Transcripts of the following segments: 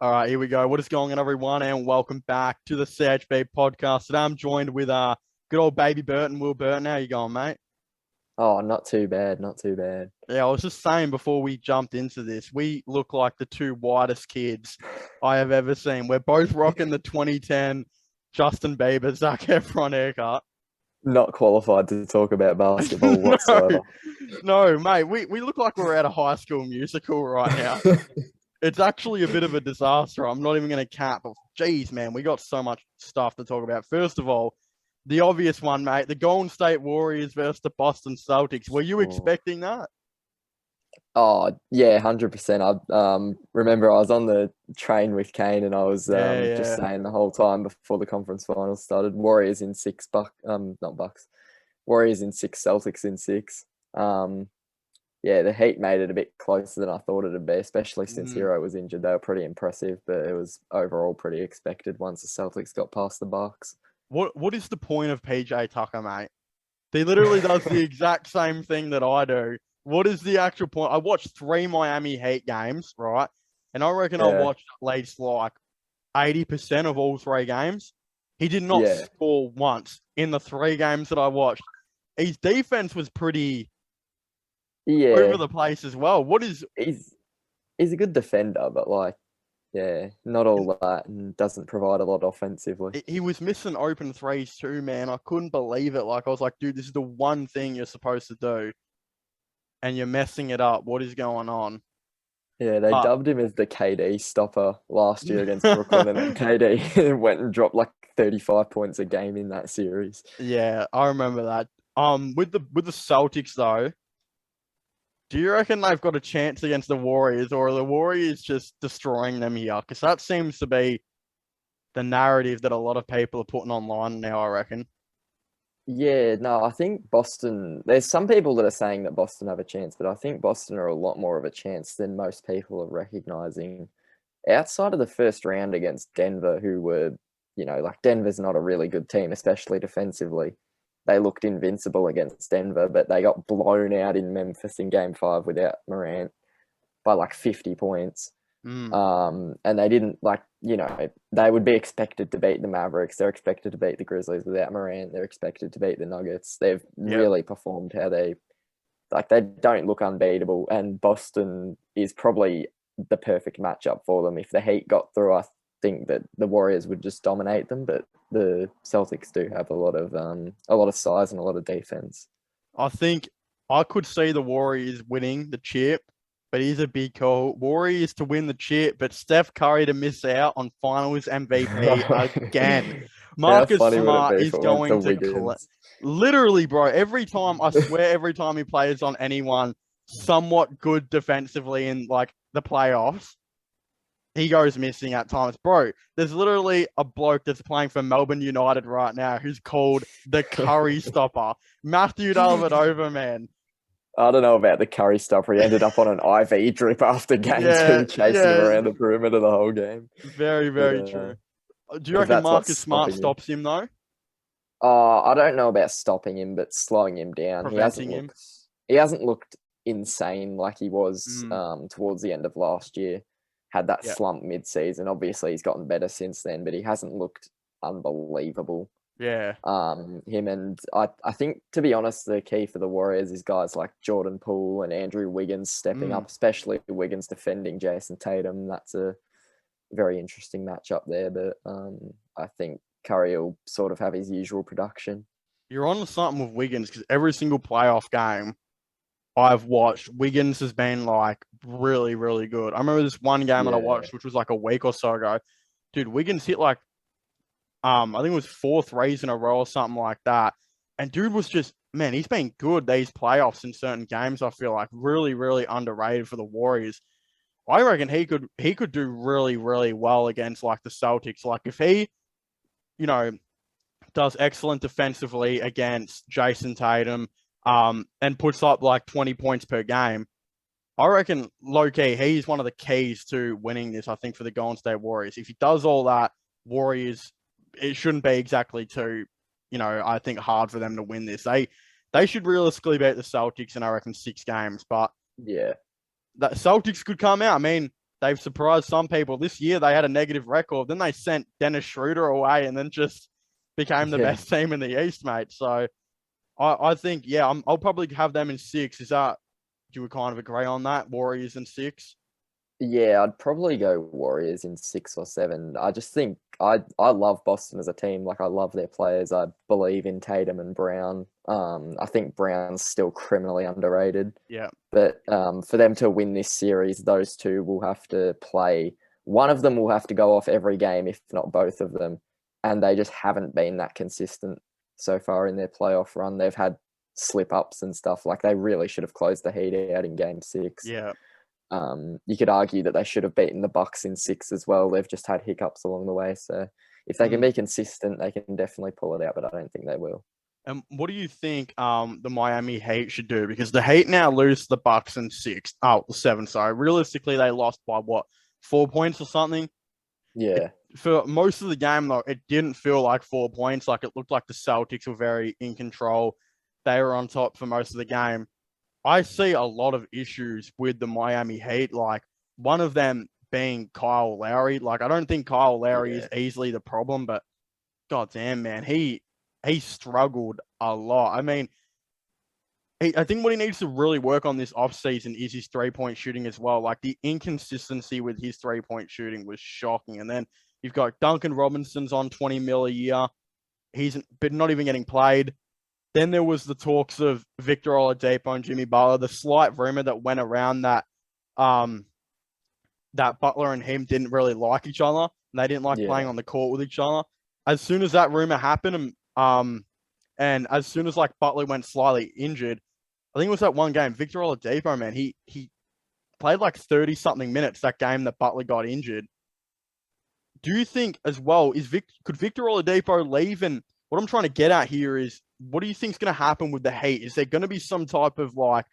All right, here we go. What is going on, everyone, and welcome back to the CHB Podcast. Today I'm joined with good old baby Burton, Will Burton. How you going, mate? Oh, not too bad, not too bad. Yeah, I was just saying before we jumped into this, we look like the two whitest kids I have ever seen. We're both rocking the 2010 Justin Bieber, Zac Efron haircut. Not qualified to talk about basketball No, whatsoever. no, mate, we look like we're at a High School Musical right now. It's actually a bit of a disaster. I'm not even going to cap. But geez, man, we got so much stuff to talk about. First of all, the obvious one, mate, the Golden State Warriors versus the Boston Celtics. Were you Oh, expecting that? yeah, 100%. I remember I was on the train with Kane and I was Yeah, just yeah. saying the whole time before the conference finals started, Warriors in six, not Bucks. Warriors in six, Celtics in six. Yeah, the Heat made it a bit closer than I thought it'd be, especially since Mm. Hero was injured. They were pretty impressive, but it was overall pretty expected once the Celtics got past the Bucks. What is the point of PJ Tucker, mate? He literally does the exact same thing that I do. What is the actual point? I watched 3 Miami Heat games, right? And I reckon I Yeah, watched at least like 80% of all 3 games. He did not yeah, score once in the 3 games that I watched. His defense was pretty over yeah. the place as well. What is He's he's a good defender, but yeah, not all that, and doesn't provide a lot offensively. he was missing open threes too, man. I couldn't believe it. Like I was like, dude, this is the one thing you're supposed to do, and you're messing it up. What is going on? Yeah, they But dubbed him as the KD stopper last year against Brooklyn, and then KD went and dropped like 35 points a game in that series. yeah, I remember that. With the Celtics though, do you reckon they've got a chance against the Warriors, or are the Warriors just destroying them here? Because that seems to be the narrative that a lot of people are putting online now, I reckon. Yeah, no, I think Boston. There's some people that are saying that Boston have a chance, but I think Boston are a lot more of a chance than most people are recognizing. Outside of the first round against Denver, who were, like Denver's not a really good team, especially defensively. They looked invincible against Denver, but they got blown out in Memphis in game five without Morant by like 50 points. Mm, And they didn't they would be expected to beat the Mavericks. They're expected to beat the Grizzlies without Morant. They're expected to beat the Nuggets. They've yep. really performed how they don't look unbeatable. And Boston is probably the perfect matchup for them. If the Heat got through, I think that the Warriors would just dominate them, but the Celtics do have a lot of size and a lot of defense. I think I could see the Warriors winning the chip, but here's a big call. Warriors to win the chip, but Steph Curry to miss out on Finals MVP again. How Marcus funny would it Smart be if is it went to going to Wiggins? literally, bro. Every time, I swear, every time he plays on anyone somewhat good defensively in like the playoffs, he goes missing at times. Bro, there's literally a bloke that's playing for Melbourne United right now who's called the Curry Stopper. Matthew Dellavedova, man. I don't know about the Curry stuff. He ended up on an IV drip after game Yeah, two, chasing him yeah, around the perimeter the whole game. very, But very true. Do you if reckon that's what's Marcus Smart stopping him, stops him though? I don't know about stopping him, but slowing him down. He hasn't Preventing him? looked. He hasn't looked insane like he was Mm, towards the end of last year. Had that yeah, slump mid-season. Obviously, he's gotten better since then, but he hasn't looked unbelievable. yeah. Him and I think, to be honest, the key for the Warriors is guys like Jordan Poole and Andrew Wiggins stepping Mm. up, especially Wiggins defending Jason Tatum. That's a very interesting matchup there. But I think Curry will sort of have his usual production. You're on to something with Wiggins because every single playoff game I've watched, Wiggins has been like really, really good. I remember this one game that I Yeah, watched, which was like a week or so ago. Dude, Wiggins hit like I think it was 4 threes in a row or something like that. And dude was just, man, he's been good these playoffs in certain games. I feel like really, really underrated for the Warriors. I reckon he could do really, really well against like the Celtics. Like if he, you know, does excellent defensively against Jason Tatum, and puts up like 20 points per game. I reckon low key, he's one of the keys to winning this, I think, for the Golden State Warriors. If he does all that, Warriors, it shouldn't be exactly too, I think hard for them to win this. They should realistically beat the Celtics in, I reckon, 6 games, but yeah, the Celtics could come out. I mean, they've surprised some people. This year they had a negative record. Then they sent Dennis Schroeder away and then just became the Yeah. best team in the East, mate. So I think, yeah, I'll probably have them in 6. Is that, do you kind of agree on that? Warriors in 6? Yeah, I'd probably go Warriors in 6 or 7. I just think I love Boston as a team. Like, I love their players. I believe in Tatum and Brown. I think Brown's still criminally underrated. Yeah. But for them to win this series, those two will have to play. One of them will have to go off every game, if not both of them. And they just haven't been that consistent so far in their playoff run. They've had slip-ups and stuff. Like, they really should have closed the Heat out in Game 6. Yeah. You could argue that they should have beaten the Bucks in 6 as well. They've just had hiccups along the way. So if they can be consistent, they can definitely pull it out, but I don't think they will. And what do you think the Miami Heat should do? Because the Heat now lose the Bucks in 7. Sorry, realistically they lost by what, 4 points or something? Yeah. For most of the game though, it didn't feel like 4 points. Like, it looked like the Celtics were very in control. They were on top for most of the game. I see a lot of issues with the Miami Heat. Like, one of them being Kyle Lowry. Like, I don't think Kyle Lowry is easily the problem, but goddamn, man, he struggled a lot. I mean, I think what he needs to really work on this offseason is his 3-point shooting as well. Like, the inconsistency with his 3-point shooting was shocking. And then you've got Duncan Robinson's on $20 million a year. He's not even getting played. Then there was the talks of Victor Oladipo and Jimmy Butler. The slight rumor that went around that that Butler and him didn't really like each other. And they didn't like playing on the court with each other. As soon as that rumor happened, and as soon as like Butler went slightly injured, I think it was that one game, Victor Oladipo, man, he played like 30-something minutes that game that Butler got injured. Do you think as well, could Victor Oladipo leave? And what I'm trying to get at here is, what do you think is going to happen with the Heat? Is there going to be some type of like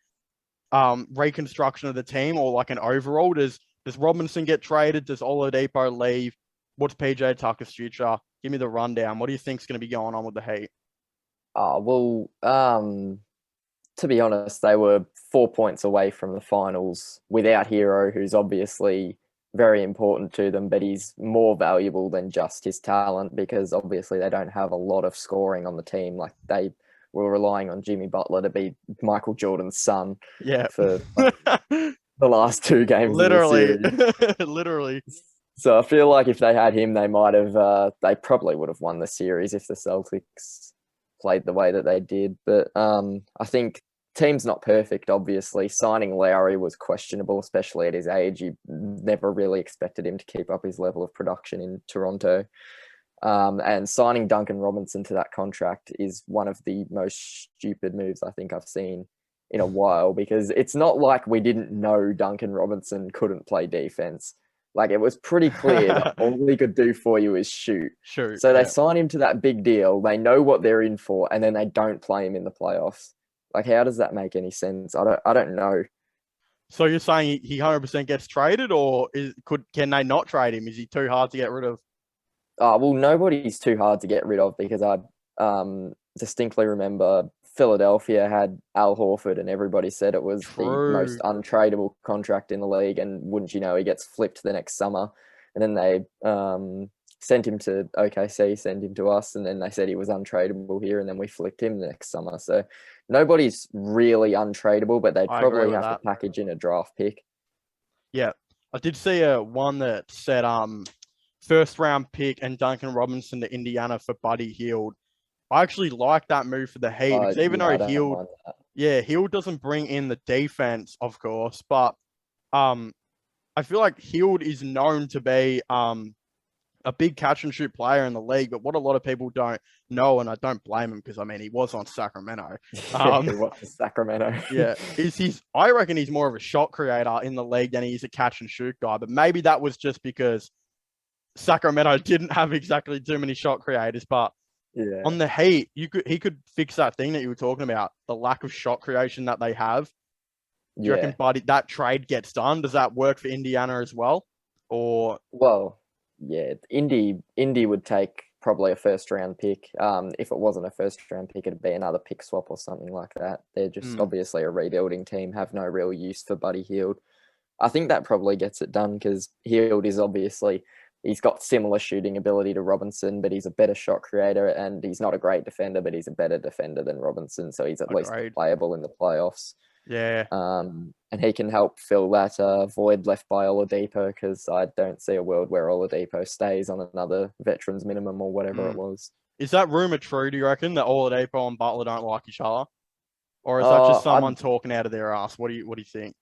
reconstruction of the team, or like an overall? Does Robinson get traded? Does Oladipo leave? What's PJ Tucker's future? Give me the rundown. What do you think is going to be going on with the Heat? To be honest, they were 4 points away from the finals without Hero, who's obviously very important to them, but he's more valuable than just his talent, because obviously they don't have a lot of scoring on the team. Like, they were relying on Jimmy Butler to be Michael Jordan's son for the last 2 games. Literally. Of the series. Literally. So I feel like if they had him, they might have, they probably would have won the series if the Celtics played the way that they did. But I think team's not perfect, obviously. Signing Lowry was questionable, especially at his age. You never really expected him to keep up his level of production in Toronto. And signing Duncan Robinson to that contract is one of the most stupid moves I think I've seen in a while, because it's not like we didn't know Duncan Robinson couldn't play defense. Like, it was pretty clear that all he could do for you is shoot. Sure. So they sign him to that big deal. They know what they're in for, and then they don't play him in the playoffs. Like, how does that make any sense? I don't know. So you're saying he 100% gets traded, or can they not trade him? Is he too hard to get rid of? Well, nobody's too hard to get rid of, because I distinctly remember Philadelphia had Al Horford, and everybody said it was the most untradeable contract in the league. And wouldn't you know, he gets flipped the next summer. And then they sent him to OKC, sent him to us, and then they said he was untradeable here, and then we flipped him the next summer. So nobody's really untradeable, but they'd probably have to package in a draft pick. Yeah. I did see one that said first round pick and Duncan Robinson to Indiana for Buddy Hield. I actually like that move for the Heat, because even though Hield doesn't bring in the defense, of course, but I feel like Hield is known to be a big catch and shoot player in the league. But what a lot of people don't know, and I don't blame him, because I mean, he was on Sacramento. He was Sacramento. I reckon he's more of a shot creator in the league than he is a catch and shoot guy. But maybe that was just because Sacramento didn't have exactly too many shot creators. But on the Heat, he could fix that thing that you were talking about, the lack of shot creation that they have. Do you reckon, Buddy, that trade gets done? Does that work for Indiana as well? Or Indy would take probably a first round pick. If it wasn't a first round pick, it'd be another pick swap or something like that. They're just obviously a rebuilding team, have no real use for Buddy Hield. I think that probably gets it done because Hield is obviously he's got similar shooting ability to Robinson, but he's a better shot creator and he's not a great defender, but he's a better defender than Robinson, so he's at least playable in the playoffs. Yeah. And he can help fill that void left by Oladipo because I don't see a world where Oladipo stays on another veterans minimum or whatever it was. Is that rumor true, do you reckon, that Oladipo and Butler don't like each other? Or is that just someone talking out of their ass? What do you think?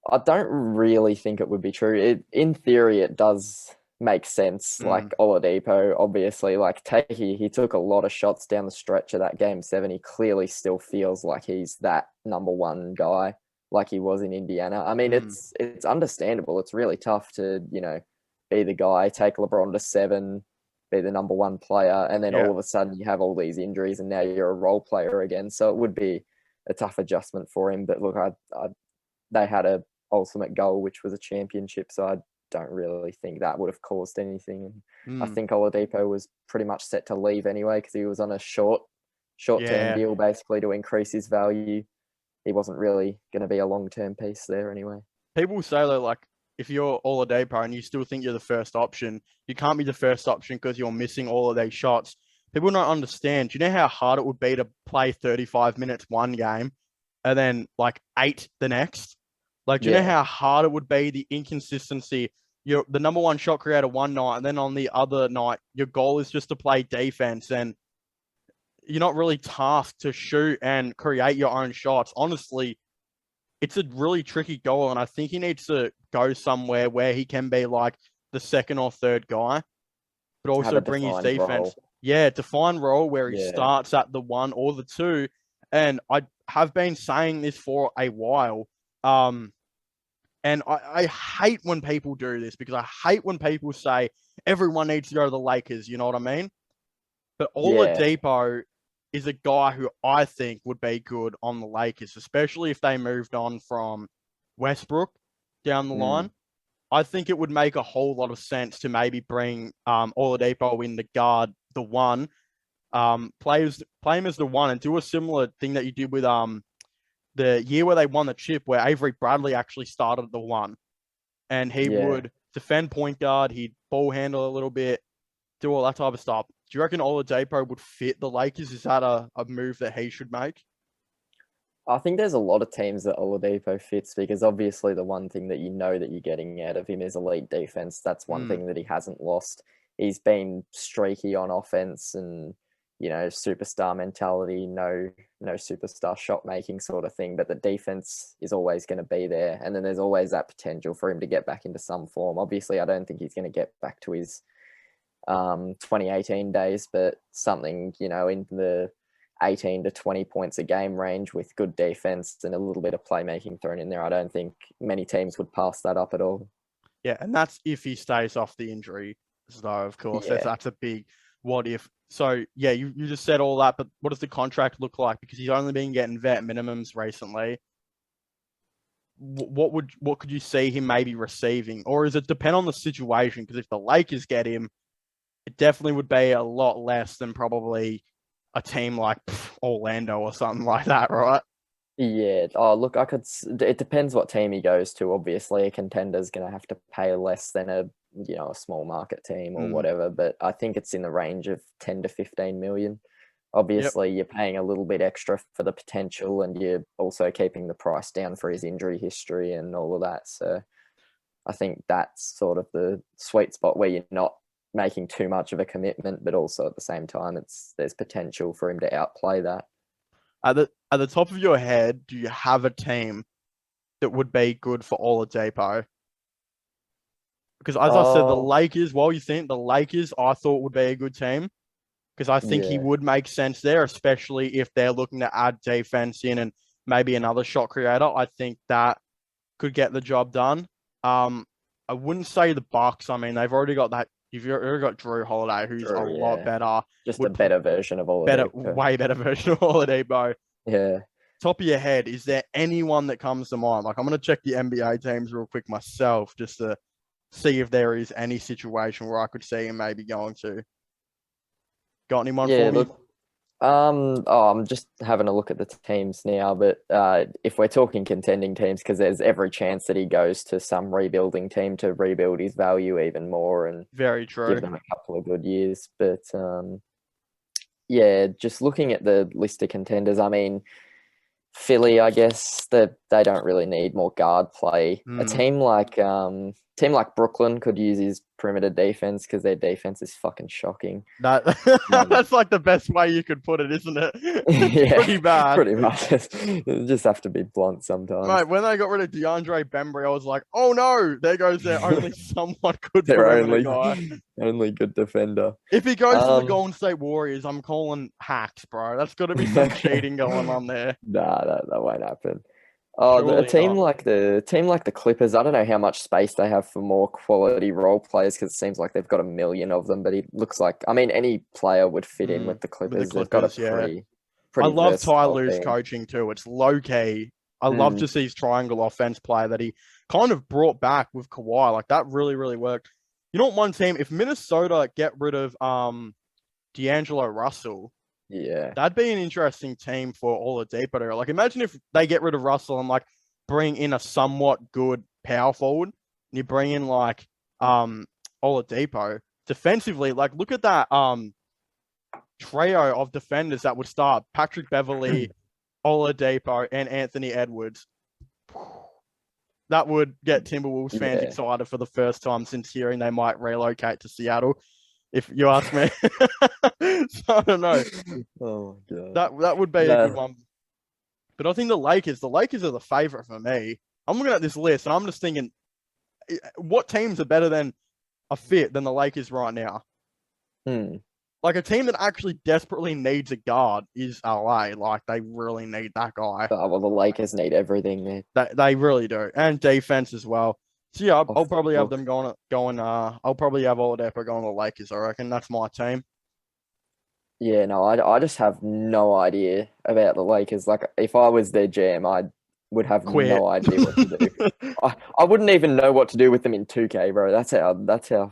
I don't really think it would be true. In theory, it does make sense. Like Oladipo, obviously, like he took a lot of shots down the stretch of that game 7. He clearly still feels like he's that number one guy, like he was in Indiana. I mean, it's understandable. It's really tough to, be the guy, take LeBron to 7, be the number one player, and then all of a sudden you have all these injuries and now you're a role player again. So it would be a tough adjustment for him. But look, they had a ultimate goal, which was a championship. So I don't really think that would have caused anything. I think Oladipo was pretty much set to leave anyway because he was on a short-term deal basically to increase his value. He wasn't really going to be a long-term piece there anyway. People say though, like, if you're Oladipo and you still think you're the first option, you can't be the first option because you're missing all of these shots. People don't understand. Do you know how hard it would be to play 35 minutes one game and then like 8 the next? Like, do you know how hard it would be, the inconsistency? You're the number one shot creator one night, and then on the other night, your goal is just to play defense, and you're not really tasked to shoot and create your own shots. Honestly, it's a really tricky goal, and I think he needs to go somewhere where he can be like the second or third guy, but also bring his defense. Role. Yeah, define role where he starts at the 1 or the 2. And I have been saying this for a while. And I hate when people do this because I hate when people say everyone needs to go to the Lakers. You know what I mean? But Oladipo is a guy who I think would be good on the Lakers, especially if they moved on from Westbrook down the line. I think it would make a whole lot of sense to maybe bring Oladipo in the guard, the 1, play him as the 1, and do a similar thing that you did with the year where they won the chip, where Avery Bradley actually started at the 1, and he would defend point guard, he'd ball handle a little bit, do all that type of stuff. Do you reckon Oladipo would fit the Lakers? Is that a move that he should make? I think there's a lot of teams that Oladipo fits because obviously the one thing that that you're getting out of him is elite defense. That's one thing that he hasn't lost. He's been streaky on offense and, superstar mentality, no superstar shot making sort of thing, but the defense is always going to be there. And then there's always that potential for him to get back into some form. Obviously, I don't think he's going to get back to his 2018 days, but something, in the 18 to 20 points a game range with good defense and a little bit of playmaking thrown in there. I don't think many teams would pass that up at all. Yeah, and that's if he stays off the injury, though, of course. That's a big what if. So, yeah, you just said all that, but what does the contract look like? Because he's only been getting vet minimums recently. What could you see him maybe receiving? Or does it depend on the situation? Because if the Lakers get him, it definitely would be a lot less than probably a team like Orlando or something like that, right? Yeah. Oh, look, it depends what team he goes to. Obviously, a contender's going to have to pay less than a small market team or whatever, but I think it's in the range of 10 to 15 million. Obviously, you're paying a little bit extra for the potential and you're also keeping the price down for his injury history and all of that. So I think that's sort of the sweet spot where you're not making too much of a commitment, but also at the same time, there's potential for him to outplay that. At the top of your head, do you have a team that would be good for Oladipo? Because as I said, the Lakers, while you think the Lakers, I thought would be a good team because I think he would make sense there, especially if they're looking to add defense in and maybe another shot creator. I think that could get the job done. I wouldn't say the Bucks. I mean, they've already got that. You've already got Drew Holiday, who's a lot better. Just a better version of Oladipo. Way better version of Oladipo. Yeah. Top of your head, is there anyone that comes to mind? Like, I'm going to check the NBA teams real quick myself just to see if there is any situation where I could see him maybe going to. Got anyone for me? I'm just having a look at the teams now, but if we're talking contending teams, because there's every chance that he goes to some rebuilding team to rebuild his value even more and Very give true. them a couple of good years. But yeah, just looking at the list of contenders, I mean, Philly, I guess that they don't really need more guard play. A team like Brooklyn could use his perimeter defense because their defense is fucking shocking. That Um, that's like the best way you could put it, isn't it? It's yeah, pretty bad. pretty much. You just have to be blunt sometimes. Mate, when they got rid of DeAndre Bembry, I was like, oh no, there goes their only somewhat good Their perimeter guy. only good defender. If he goes to the Um, Golden State Warriors, I'm calling hacks, bro. That's got to be some cheating going on there. Nah, that won't happen. Oh, a Surely not. team like the Clippers. I don't know how much space they have for more quality role players because it seems like they've got a million of them. But he looks like, I mean, any player would fit in with the With the Clippers. They've got a Clippers, yeah. I pretty love Ty versatile Lue's team. coaching too. It's low key. I love Mm, to see his triangle offense play that he kind of brought back with Kawhi. Like that really, really worked. You know what? One team, if Minnesota get rid of D'Angelo Russell, yeah, that'd be an interesting team for Oladipo. Like imagine if they get rid of Russell and like bring in a somewhat good power forward. And you bring in like Oladipo defensively. Like look at that trio of defenders that would start: Patrick Beverly, Oladipo, and Anthony Edwards. That would get Timberwolves fans yeah. excited for the first time since hearing they might relocate to Seattle. If you ask me, so I don't know. Oh my god. That would be a good No, one. But I think the Lakers are the favorite for me. I'm looking at this list and I'm just thinking, what teams are better than a fit than the Lakers right now? hmm. Like a team that actually desperately needs a guard is LA. Like they really need that guy. Oh, well, the Lakers need everything there. They really do, and defense as well. So yeah, I'll Off the probably have book. them going. I'll probably have Oladipo going to the Lakers. I reckon that's my team. Yeah, no, I just have no idea about the Lakers. Like, if I was their GM, I would have Quit. no idea what to do. I wouldn't even know what to do with them in 2K, bro. That's how. That's how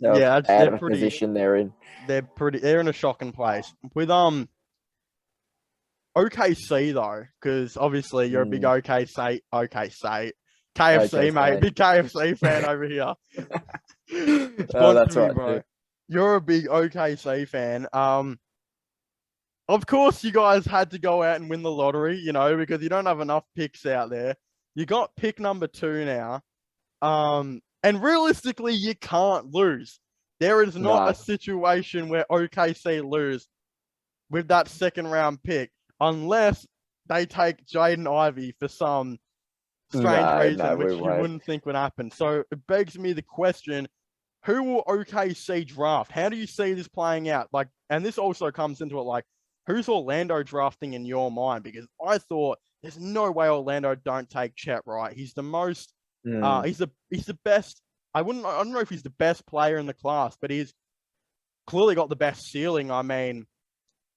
Yeah, out of a position they're in. they're in a shocking place with OKC though, because obviously you're a big Mm, OKC KFC mate, OKC. big KFC fan over here. Oh, Sponsor that's me, right bro. too. You're a big OKC fan. Of course you guys had to go out and win the lottery, because you don't have enough picks out there. You got pick number 2 now. And realistically, you can't lose. There is not a No, situation where OKC lose with that second round pick unless they take Jaden Ivey for some strange no, reason, we which you won't. wouldn't think would happen. So it begs me the question, who will OKC draft? How do you see this playing out? Like, and this also comes into it, like, who's Orlando drafting in your mind? Because I thought there's no way Orlando don't take Chet, right? He's the most, Mm, he's the best. I don't know if he's the best player in the class, but he's clearly got the best ceiling. I mean,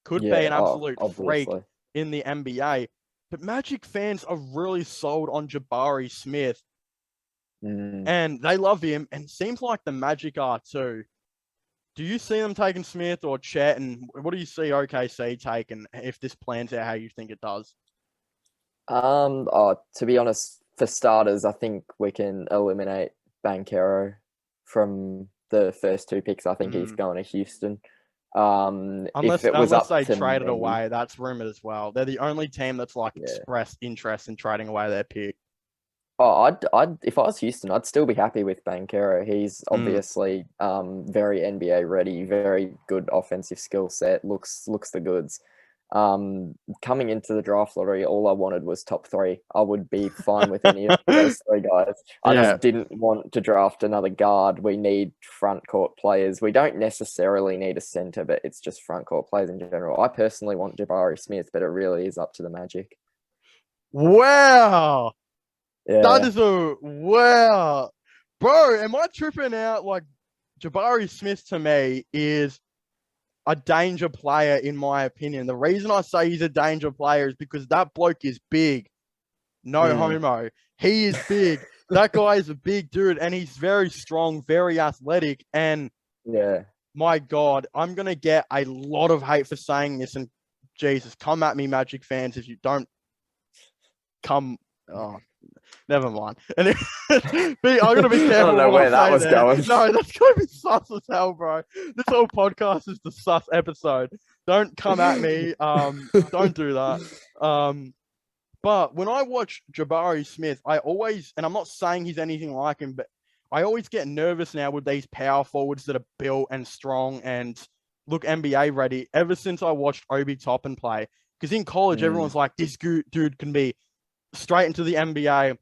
could be yeah, an absolute freak obviously. in the NBA. But Magic fans are really sold on Jabari Smith Mm. and they love him. And seems like the Magic are too. Do you see them taking Smith or Chet? And what do you see OKC taking if this plans out how you think it does? To be honest, for starters, I think we can eliminate Banchero from the first 2 picks. I think he's Mm. going to Houston. If Unless it was unless up they to trade it me, away, that's rumored as well. They're the only team that's like yeah. expressed interest in trading away their pick. Oh, if I was Houston, I'd still be happy with Banchero. He's Mm. obviously very NBA ready, very good offensive skill set, looks the goods. Coming into the draft lottery, all I wanted was top 3. I would be fine with any of those 3 guys. I Yeah. just didn't want to draft another guard. We need front court players. We don't necessarily need a center, but it's just front court players in general. I personally want Jabari Smith, but it really is up to the Magic. Wow. That Yeah. is a wow. Bro, am I tripping out? Like Jabari Smith to me is a danger player in my opinion. The reason I say he's a danger player is because that bloke is big. No Mm. homo. He is big. That guy is a big dude and he's very strong, very athletic. And Yeah. my God, I'm going to get a lot of hate for saying this. And Jesus, come at me, Magic fans, if you don't come. Oh, never mind. And I'm going to be careful. I don't know where that was going. No, that's going to be sus as hell, bro. This whole podcast is the sus episode. Don't come at me. Don't do that. But when I watch Jabari Smith, I always, and I'm not saying he's anything like him, but I always get nervous now with these power forwards that are built and strong and look NBA ready. Ever since I watched Obi Toppin play, because in college everyone's like, this dude can be straight into the NBA,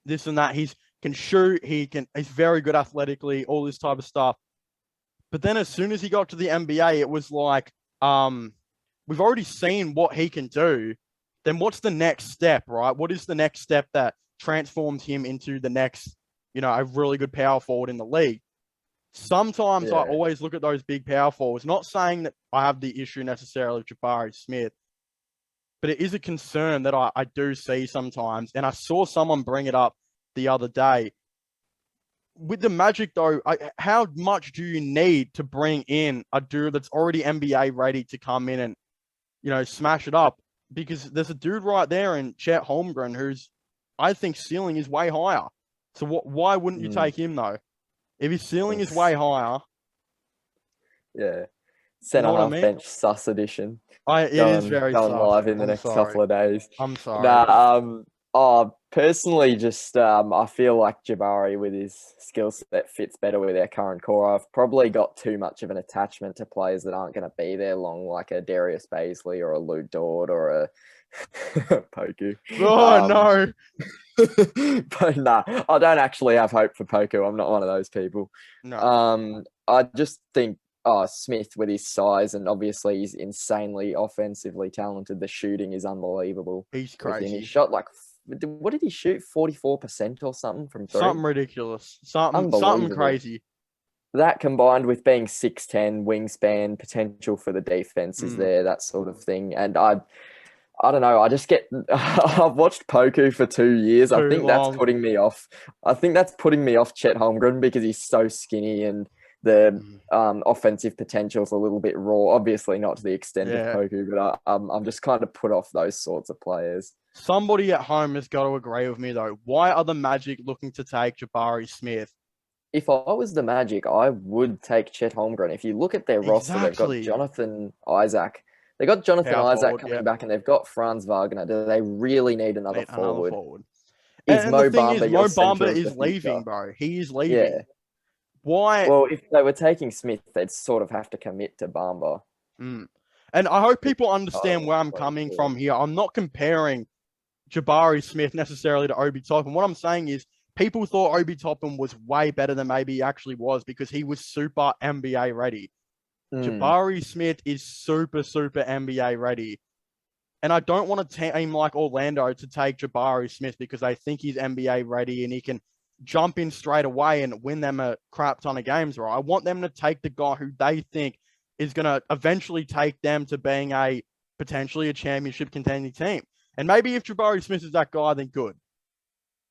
this and that. He's can shoot, he's very good athletically, all this type of stuff. But then as soon as he got to the NBA, it was like, we've already seen what he can do. Then what's the next step, right? What is the next step that transforms him into the next, a really good power forward in the league? Sometimes I always look at those big power forwards, not saying that I have the issue necessarily with Jabari Smith, but it is a concern that I do see sometimes. And I saw someone bring it up the other day. With the Magic, though, how much do you need to bring in a dude that's already NBA ready to come in and, smash it up? Because there's a dude right there in Chet Holmgren who's, I think, ceiling is way higher. So why wouldn't you take him, though? If his ceiling is way higher. Yeah. Center half bench sus edition. It is very sus. Going live in the next couple of days. I'm sorry. Personally, just I feel like Jabari with his skill set fits better with our current core. I've probably got too much of an attachment to players that aren't going to be there long, like a Darius Baisley or a Lou Dort or a Poku. Oh, no. But nah, I don't actually have hope for Poku. I'm not one of those people. No. I just think Smith with his size, and obviously he's insanely offensively talented. The shooting is unbelievable. He's crazy. He shot like, what did he shoot? 44% or something from three? Something ridiculous. Something crazy. That combined with being 6'10", wingspan, potential for the defense is there, that sort of thing. And I don't know. I just get. I've watched Poku for 2 years. That's putting me off. I think that's putting me off Chet Holmgren because he's so skinny and the offensive potential is a little bit raw. Obviously, not to the extent of Poku, but I'm just kind of put off those sorts of players. Somebody at home has got to agree with me, though. Why are the Magic looking to take Jabari Smith? If I was the Magic, I would take Chet Holmgren. If you look at their roster, they've got Jonathan Isaac. They got Jonathan Isaac coming back, and they've got Franz Wagner. Do they really need another forward? Mo Bamba is leaving, bro. He is leaving. Yeah. Why? Well, if they were taking Smith, they'd sort of have to commit to Bamba. And I hope people understand where I'm coming from here. I'm not comparing Jabari Smith necessarily to Obi Toppin. What I'm saying is people thought Obi Toppin was way better than maybe he actually was because he was super NBA ready. Jabari Smith is super, super NBA ready. And I don't want a team like Orlando to take Jabari Smith because they think he's NBA ready and he can jump in straight away and win them a crap ton of games, right? I want them to take the guy who they think is going to eventually take them to being potentially a championship contending team. And maybe if Jabari Smith is that guy, then good.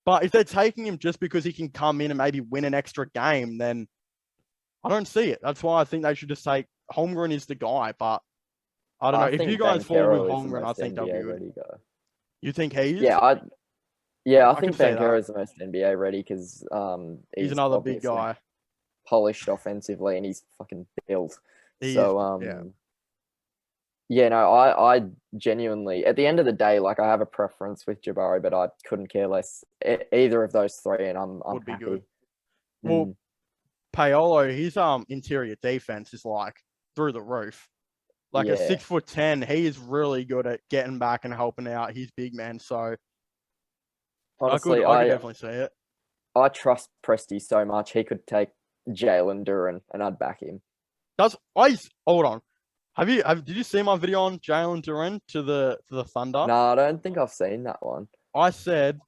But if they're taking him just because he can come in and maybe win an extra game, then I don't see it. That's why I think they should just take Holmgren is the guy. But I don't know. If you guys fall with Holmgren, I think they'll be good. You think he is? I think Banchero is the most NBA ready because he's another big guy. Polished offensively and he's fucking built. I genuinely, at the end of the day, like I have a preference with Jabari, but I couldn't care less either of those three, and I'm would be happy. Good. Well, Paolo, his interior defense is like through the roof. Like at 6'10", he is really good at getting back and helping out his big man. So honestly, I could definitely see it. I trust Presti so much. He could take Jalen Duren, and I'd back him. Hold on. Did you see my video on Jalen Duren to the Thunder? No, I don't think I've seen that one. I said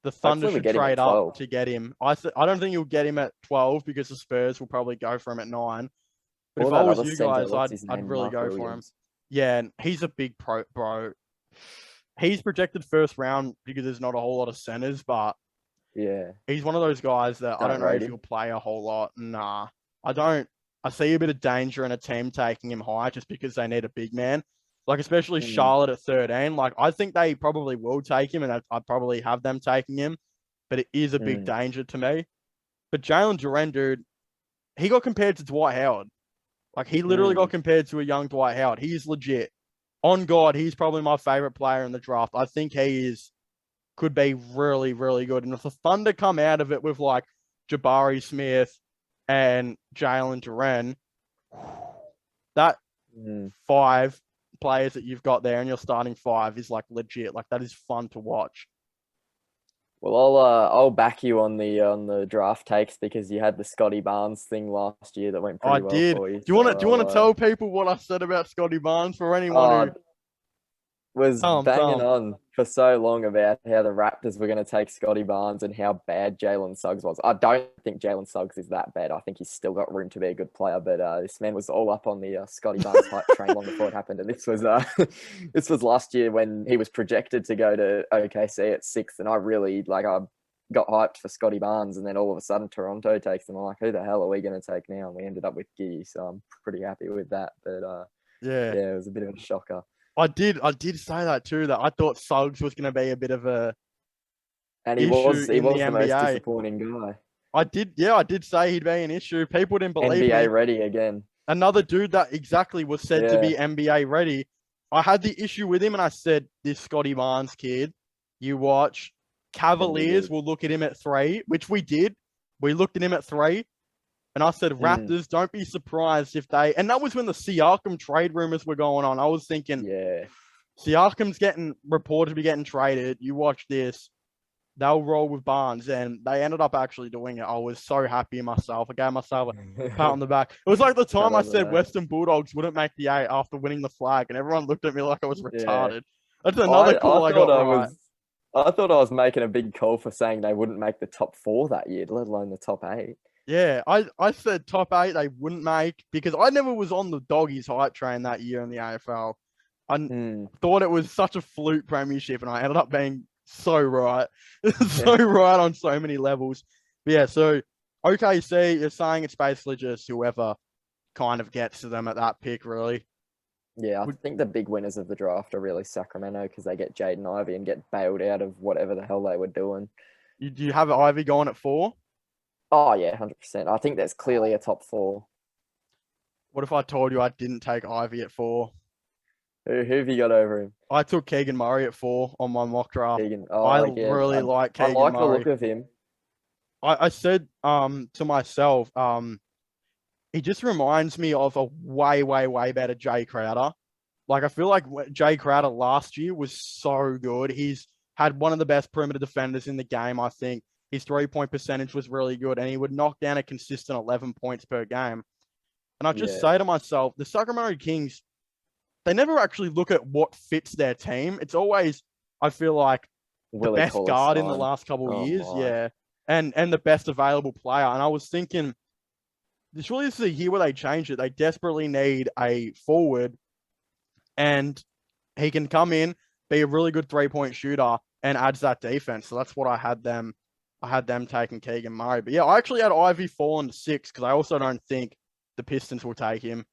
the Thunder should trade up to get him. I don't think you'll get him at 12 because the Spurs will probably go for him at 9. But if I was you guys, I'd really go for him. Yeah, and he's a big bro. He's projected first round because there's not a whole lot of centers, but he's one of those guys that I don't know if he'll play a whole lot. Nah, I don't. I see a bit of danger in a team taking him high just because they need a big man. Like, especially Mm. Charlotte at 13. Like, I think they probably will take him, and I'd probably have them taking him. But it is a big danger to me. But Jalen Duren, dude, he got compared to Dwight Howard. Like, he literally got compared to a young Dwight Howard. He's legit. On God, he's probably my favorite player in the draft. I think could be really, really good. And if the Thunder come out of it with, like, Jabari Smith and Jalen Duren, that 5 players that you've got there and your starting 5 is, like, legit. Like, that is fun to watch. Well, I'll back you on the draft takes because you had the Scotty Barnes thing last year that went pretty well for you. Do you want to tell people what I said about Scotty Barnes for anyone who was banging on for so long about how the Raptors were going to take Scotty Barnes and how bad Jalen Suggs was. I don't think Jalen Suggs is that bad. I think he's still got room to be a good player, but this man was all up on the Scotty Barnes hype train long before it happened. And this was this was last year when he was projected to go to OKC at 6th, and I really I got hyped for Scotty Barnes, and then all of a sudden Toronto takes him. I'm like, who the hell are we going to take now? And we ended up with Giddy, so I'm pretty happy with that. But yeah, it was a bit of a shocker. I did say that too, that I thought Suggs was going to be a bit of a and he was the NBA. most disappointing guy. I did say he'd be an issue. People didn't believe NBA me. ready again. Another dude that exactly was said to be NBA ready. I had the issue with him and I said, this Scotty Barnes kid, you watch, Cavaliers will look at him at 3, which we did. We looked at him at 3. And I said, Raptors, don't be surprised if they... And that was when the Siakam trade rumors were going on. I was thinking, Siakam's reported to be getting traded. You watch this. They'll roll with Barnes. And they ended up actually doing it. I was so happy in myself. I gave myself a pat on the back. It was like the time I said Western Bulldogs wouldn't make the 8 after winning the flag. And everyone looked at me like I was retarded. That's another call I got right. I thought I was making a big call for saying they wouldn't make the top 4 that year, let alone the top 8. Yeah, I said top 8 they wouldn't make because I never was on the doggies hype train that year in the AFL. I thought it was such a fluke premiership, and I ended up being so right. So right on so many levels. But yeah, so OKC, you're saying it's basically just whoever kind of gets to them at that pick, really. Yeah, I think the big winners of the draft are really Sacramento because they get Jaden Ivey and get bailed out of whatever the hell they were doing. Do you have Ivey going at 4? Oh, yeah, 100%. I think there's clearly a top 4. What if I told you I didn't take Ivy at 4? Who have you got over him? I took Keegan Murray at 4 on my mock draft. I really like Keegan Murray. I like the look of him. I said to myself, he just reminds me of a way, way, way better Jay Crowder. Like, I feel like Jay Crowder last year was so good. He's had one of the best perimeter defenders in the game, I think. His 3-point percentage was really good, and he would knock down a consistent 11 points per game. And I just say to myself, the Sacramento Kings, they never actually look at what fits their team. It's always, I feel like, the best guard in the last couple of years. Yeah. And the best available player. And I was thinking, this is a year where they change it. They desperately need a forward, and he can come in, be a really good 3-point shooter, and adds that defense. So that's what I had them taking Keegan Murray. But yeah, I actually had Ivy falling to 6 because I also don't think the Pistons will take him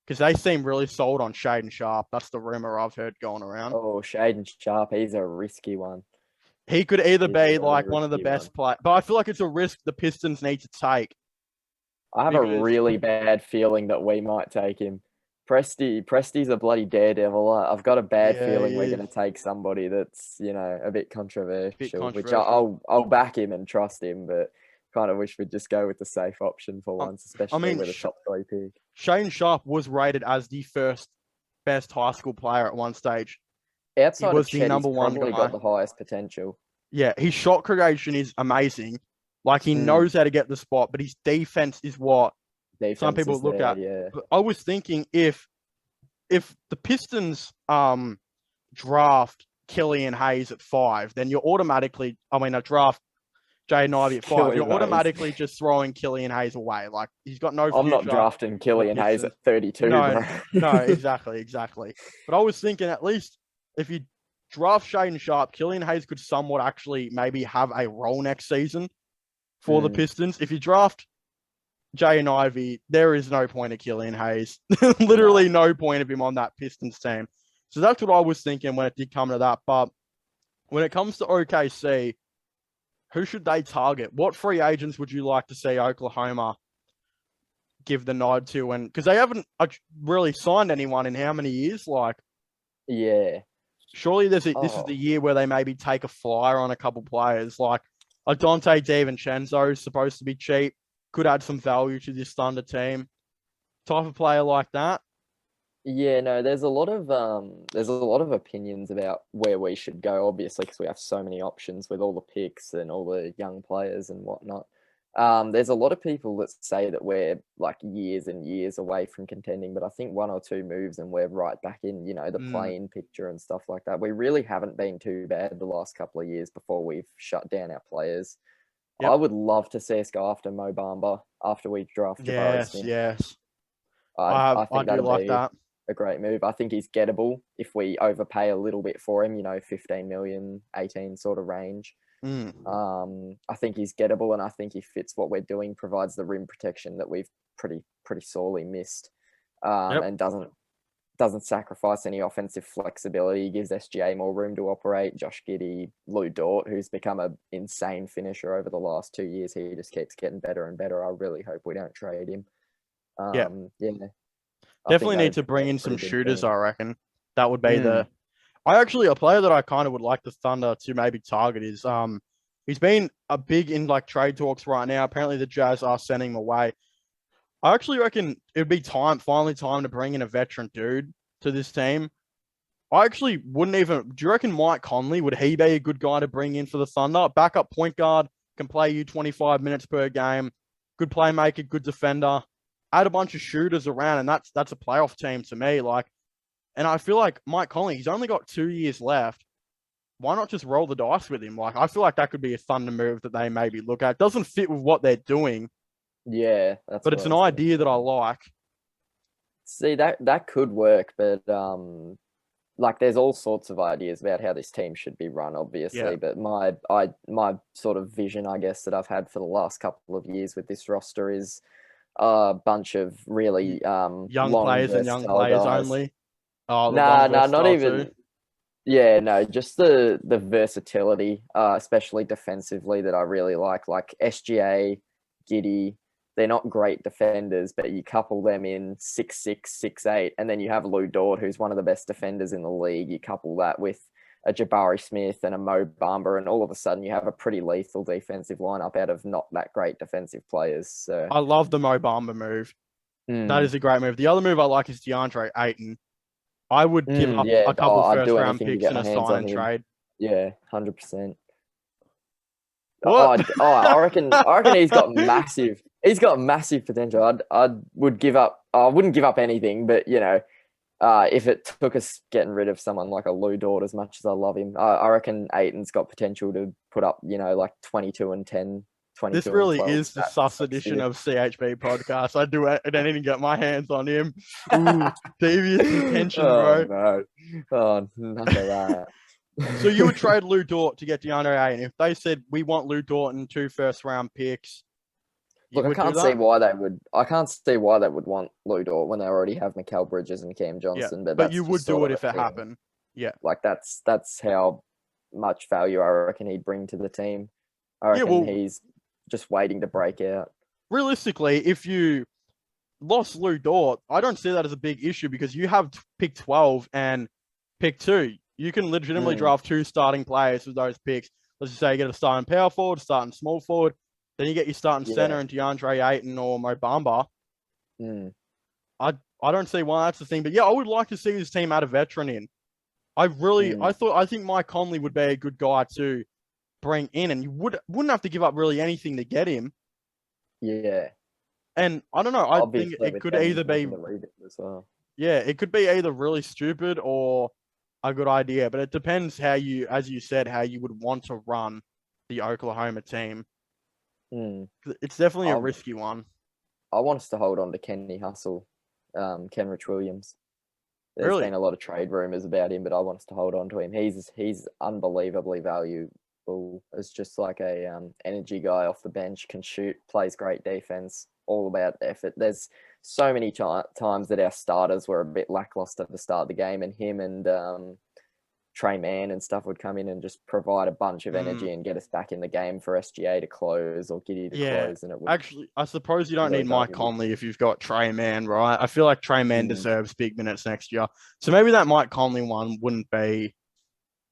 because they seem really sold on Shaden Sharp. That's the rumor I've heard going around. Oh, Shaden Sharp, he's a risky one. He could either be like one of the best players, but I feel like it's a risk the Pistons need to take. I have a really bad feeling that we might take him. Presti's a bloody daredevil. I've got a bad feeling we're going to take somebody that's, a bit controversial. Which I'll back him and trust him, but kind of wish we'd just go with the safe option for once, especially with a top 3 pick. Shane Sharp was rated as the first best high school player at one stage. Outside he was of Chet, the number one guy. Got the highest potential. Yeah, his shot creation is amazing. Like, he knows how to get the spot, but his defense is what some people look at. Yeah. But I was thinking if the Pistons draft Killian Hayes at 5, then you're automatically, draft Jaden Ivey at 5. You're automatically just throwing Killian Hayes away. Like, he's got no future. I'm not drafting Killian Hayes at 32. No, exactly. But I was thinking at least if you draft Shaden Sharp, Killian Hayes could somewhat actually maybe have a role next season for the Pistons. If you draft Jay and Ivy, there is no point of Killian Hayes. Literally no point of him on that Pistons team. So that's what I was thinking when it did come to that. But when it comes to OKC, who should they target? What free agents would you like to see Oklahoma give the nod to? And because they haven't really signed anyone in how many years? Like, yeah. Surely this is the year where they maybe take a flyer on a couple players. Like a Dante DiVincenzo is supposed to be cheap, could add some value to this Thunder team. Type of player like that. Yeah, no, there's a lot of opinions about where we should go, obviously, because we have so many options with all the picks and all the young players and whatnot. There's a lot of people that say that we're like years and years away from contending, but I think one or two moves and we're right back in, the play-in picture and stuff like that. We really haven't been too bad the last couple of years before we've shut down our players. Yep. I would love to see us go after Mo Bamba after we draft Jabari Smith. Yes. I think I do like that. A great move. I think he's gettable if we overpay a little bit for him, 15 million, 18 sort of range. I think he's gettable, and I think he fits what we're doing, provides the rim protection that we've pretty sorely missed, and doesn't sacrifice any offensive flexibility. He gives SGA more room to operate. Josh Giddey, Lou Dort, who's become an insane finisher over the last 2 years. He just keeps getting better and better. I really hope we don't trade him. Definitely need to bring in some shooters, I reckon. That would be a player that I kind of would like the Thunder to maybe target is he's been a big in like trade talks right now. Apparently the Jazz are sending him away. I actually reckon it would be finally time to bring in a veteran dude to this team. I actually wouldn't even. Do you reckon Mike Conley, would he be a good guy to bring in for the Thunder? Backup point guard, can play you 25 minutes per game, good playmaker, good defender. Add a bunch of shooters around, and that's a playoff team to me. Like, and I feel like Mike Conley, he's only got 2 years left. Why not just roll the dice with him? Like, I feel like that could be a Thunder move that they maybe look at. It doesn't fit with what they're doing. Yeah, but it's an idea that I like. See, that could work, but like there's all sorts of ideas about how this team should be run, obviously. Yeah. But my sort of vision, I guess, that I've had for the last couple of years with this roster is a bunch of really young players and young players guys. Only. Oh, not even. Too. Yeah, no, just the versatility, especially defensively, that I really like SGA, Giddey. They're not great defenders, but you couple them in 6'6", 6'8", and then you have Lou Dort, who's one of the best defenders in the league. You couple that with a Jabari Smith and a Mo Bamba, and all of a sudden you have a pretty lethal defensive lineup out of not that great defensive players. So I love the Mo Bamba move. That is a great move. The other move I like is DeAndre Ayton. I would give up a couple first-round picks in a sign and trade. Yeah, 100%. I reckon he's got massive. He's got massive potential. I wouldn't give up anything, but if it took us getting rid of someone like a Lou Dort, as much as I love him, I reckon Ayton's got potential to put up, like 22 and 10. This really is the sus edition of CHB Podcast. I don't even get my hands on him. Ooh, devious intention, bro. No. Oh, none of that. So you would trade Lou Dort to get DeAndre Ayton. If they said we want Lou Dort and 2 first-round picks, look, I can't see why they would. I can't see why they would want Lou Dort when they already have Mikal Bridges and Cam Johnson. Yeah, but you would do it if it happened. Yeah, like that's how much value I reckon he'd bring to the team. I reckon he's just waiting to break out. Realistically, if you lost Lou Dort, I don't see that as a big issue because you have pick 12 and pick 2. You can legitimately draft 2 starting players with those picks. Let's just say you get a starting power forward, starting small forward, then you get your starting center and DeAndre Ayton or Mo Bamba. I don't see why that's the thing, but yeah, I would like to see this team add a veteran in. I think Mike Conley would be a good guy to bring in, and you wouldn't have to give up really anything to get him. Yeah. And I don't know. I think it could either be it could be either really stupid or a good idea, but it depends how you, as you said, how you would want to run the Oklahoma team. It's definitely a risky one. I want us to hold on to Kenny Hustle, Kenrich Williams. There's been a lot of trade rumors about him, but I want us to hold on to him. He's unbelievably valuable as just like a energy guy off the bench, can shoot, plays great defense, all about effort. There's so many times that our starters were a bit lackluster to start the game, and him and Trey Mann and stuff would come in and just provide a bunch of energy and get us back in the game for SGA to close or Giddy to close. And it would actually, I suppose you don't really need Mike valuable. Conley if you've got Trey Mann, right? I feel like Trey Mann deserves big minutes next year. So maybe that Mike Conley one wouldn't be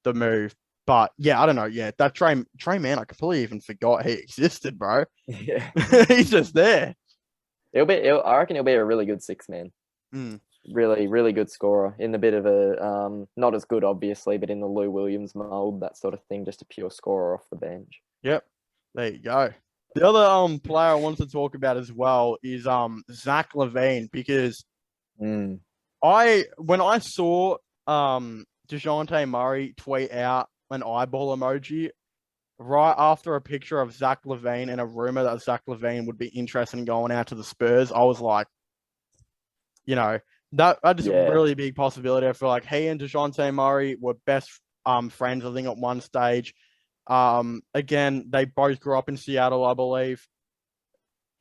the move. But yeah, I don't know. Yeah, that Trey Mann, I completely even forgot he existed, bro. Yeah. He's just there. I reckon he'll be a really good 6-man. Really, really good scorer in the bit of a not as good obviously, but in the Lou Williams mold, that sort of thing, just a pure scorer off the bench. Yep, there you go. The other player I wanted to talk about as well is Zach Levine, because when I saw DeJounte Murray tweet out an eyeball emoji right after a picture of Zach Levine and a rumor that Zach Levine would be interested in going out to the Spurs, I was like, that just a really big possibility. I feel like he and DeJounte Murray were best friends, I think, at one stage. Again, they both grew up in Seattle, I believe.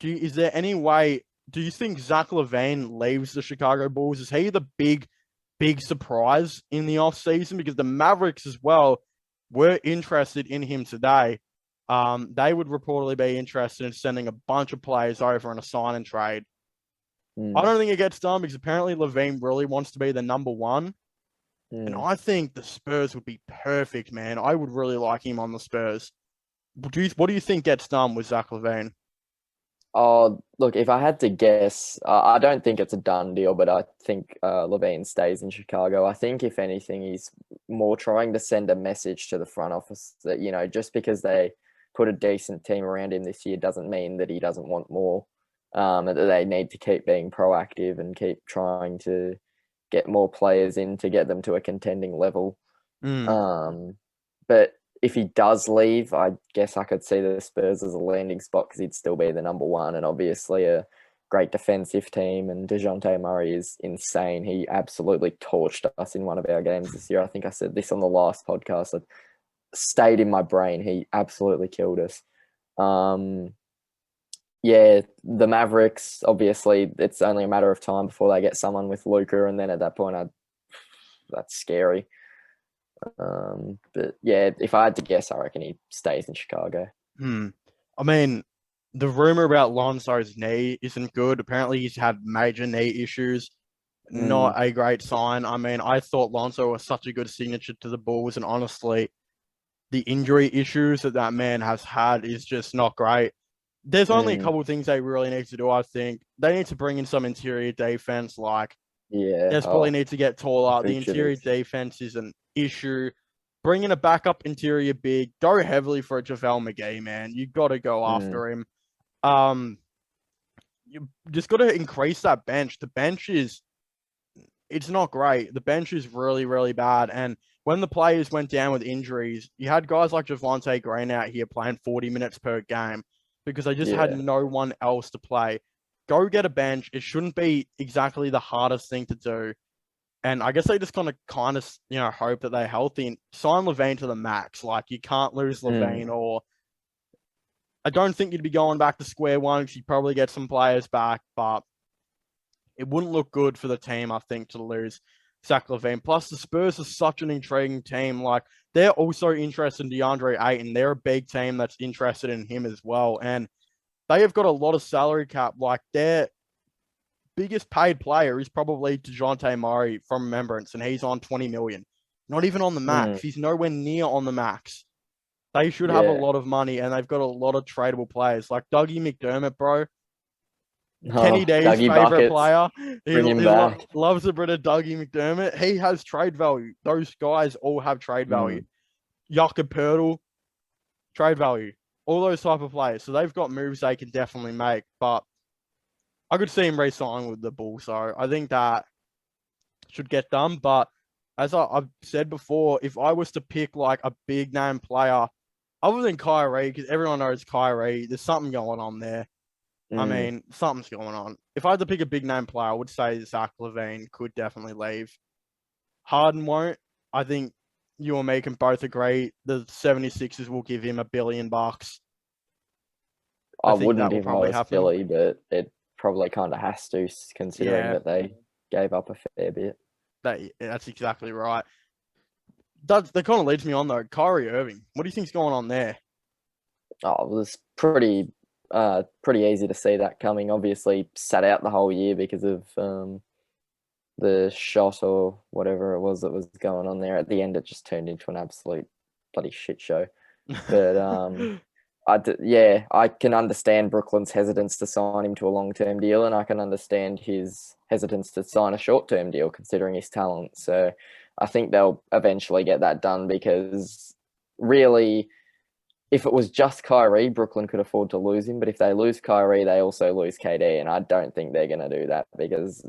Is there any way, do you think Zach Levine leaves the Chicago Bulls? Is he the big surprise in the offseason? Because the Mavericks as well were interested in him today. They would reportedly be interested in sending a bunch of players over on a sign and trade. I don't think it gets done because apparently Levine really wants to be the number one. And I think the Spurs would be perfect, man. I would really like him on the Spurs. What do you think gets done with Zach Levine? Oh, look, if I had to guess, I don't think it's a done deal, but I think Levine stays in Chicago. I think, if anything, he's more trying to send a message to the front office that, just because they put a decent team around him this year doesn't mean that he doesn't want more. That they need to keep being proactive and keep trying to get more players in to get them to a contending level. But if he does leave, I guess I could see the Spurs as a landing spot because he'd still be the number one and obviously a great defensive team. And DeJounte Murray is insane. He absolutely torched us in one of our games this year. I think I said this on the last podcast. It stayed in my brain. He absolutely killed us. Yeah, the Mavericks, obviously, it's only a matter of time before they get someone with Luka, and then at that point, that's scary. But yeah, if I had to guess, I reckon he stays in Chicago. I mean, the rumor about Lonzo's knee isn't good. Apparently, he's had major knee issues. Not a great sign. I mean, I thought Lonzo was such a good signature to the Bulls, and honestly, the injury issues that man has had is just not great. There's only a couple of things they really need to do, I think. They need to bring in some interior defense, they probably need to get taller. The interior defense is an issue. Bring in a backup interior big. Go heavily for a JaVale McGee, man. You got to go after him. You just got to increase that bench. The bench it's not great. The bench is really, really bad. And when the players went down with injuries, you had guys like Javonte Green out here playing 40 minutes per game because they just had no one else to play. Go get a bench. It shouldn't be exactly the hardest thing to do. And I guess they just kind of hope that they're healthy and sign Levine to the max. You can't lose Levine, or I don't think you'd be going back to square one because you probably get some players back, but it wouldn't look good for the team, I think, to lose Zach Levine. Plus, the Spurs are such an intriguing team. They're also interested in DeAndre Ayton. They're a big team that's interested in him as well. And they have got a lot of salary cap. Their biggest paid player is probably DeJounte Murray from Remembrance, and he's on $20 million. Not even on the max. He's nowhere near on the max. They should have a lot of money, and they've got a lot of tradable players. Like Dougie McDermott, bro. Kenny D's favorite player. He loves a bit of Dougie McDermott. He has trade value. Those guys all have trade value. Yucca Pirtle, trade value. All those type of players. So they've got moves they can definitely make. But I could see him re-signing with the Bulls. So I think that should get done. But as I've said before, if I was to pick a big name player, other than Kyrie, because everyone knows Kyrie, there's something going on there. I mean, something's going on. If I had to pick a big name player, I would say Zach Levine could definitely leave. Harden won't. I think you and me can both agree the 76ers will give him $1 billion. I think wouldn't that will if I probably was happen. Philly, but it probably kind of has to, considering that they gave up a fair bit. That's exactly right. That kind of leads me on though. Kyrie Irving, what do you think's going on there? Oh, it was pretty easy to see that coming. Obviously, sat out the whole year because of the shot or whatever it was that was going on there. At the end, it just turned into an absolute bloody shit show. But I can understand Brooklyn's hesitance to sign him to a long-term deal, and I can understand his hesitance to sign a short-term deal considering his talent. So I think they'll eventually get that done, because really, if it was just Kyrie, Brooklyn could afford to lose him. But if they lose Kyrie, they also lose KD, and I don't think they're going to do that, because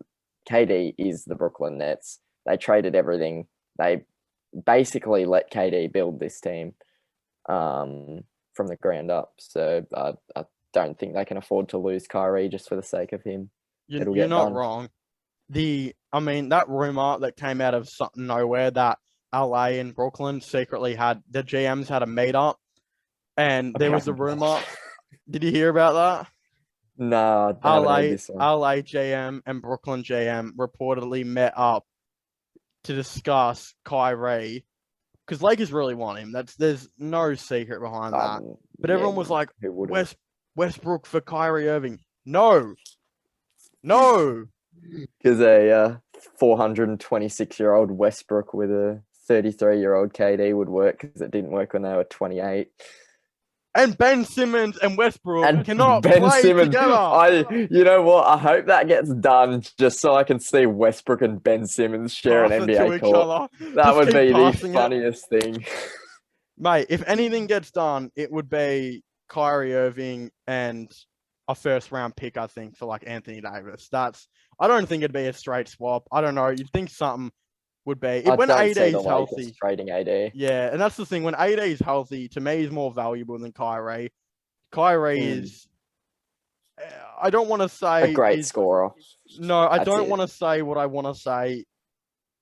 KD is the Brooklyn Nets. They traded everything. They basically let KD build this team from the ground up. So I don't think they can afford to lose Kyrie just for the sake of him. You're not wrong. That rumor that came out of nowhere that LA and Brooklyn secretly had the GMs had a meetup, and there was a rumor. Did you hear about that? No, I haven't heard this one. LA GM and Brooklyn GM reportedly met up to discuss Kyrie, because Lakers really want him. There's no secret behind that. But everyone was like, Westbrook for Kyrie Irving. No. Because a 426-year-old Westbrook with a 33-year-old KD would work, because it didn't work when they were 28. And Ben Simmons and Westbrook cannot play together. You know what? I hope that gets done just so I can see Westbrook and Ben Simmons share an NBA court. That would be the funniest thing. Mate, if anything gets done, it would be Kyrie Irving and a first-round pick, I think, for like Anthony Davis. I don't think it'd be a straight swap. I don't know. You'd think something would be. When AD is healthy, trading AD. Yeah, and that's the thing. When AD is healthy, to me, he's more valuable than Kyrie. Kyrie is. I don't want to say a great scorer. No, I don't want to say what I want to say.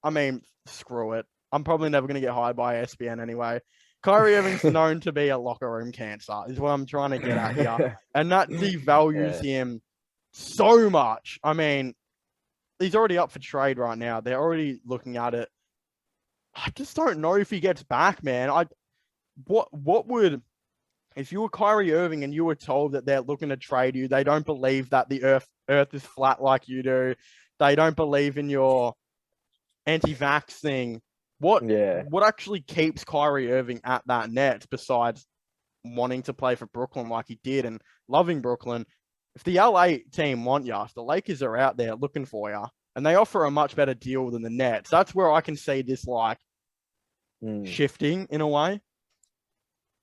I mean, screw it. I'm probably never going to get hired by ESPN anyway. Kyrie Irving's known to be a locker room cancer, is what I'm trying to get at here. And that devalues him so much. I mean, he's already up for trade right now. They're already looking at it. I just don't know if he gets back, man. What would, if you were Kyrie Irving and you were told that they're looking to trade you, they don't believe that the earth is flat like you do. They don't believe in your anti-vax thing. What actually keeps Kyrie Irving at that Nets besides wanting to play for Brooklyn like he did and loving Brooklyn? If the LA team want you, if the Lakers are out there looking for you, and they offer a much better deal than the Nets, that's where I can see this shifting in a way.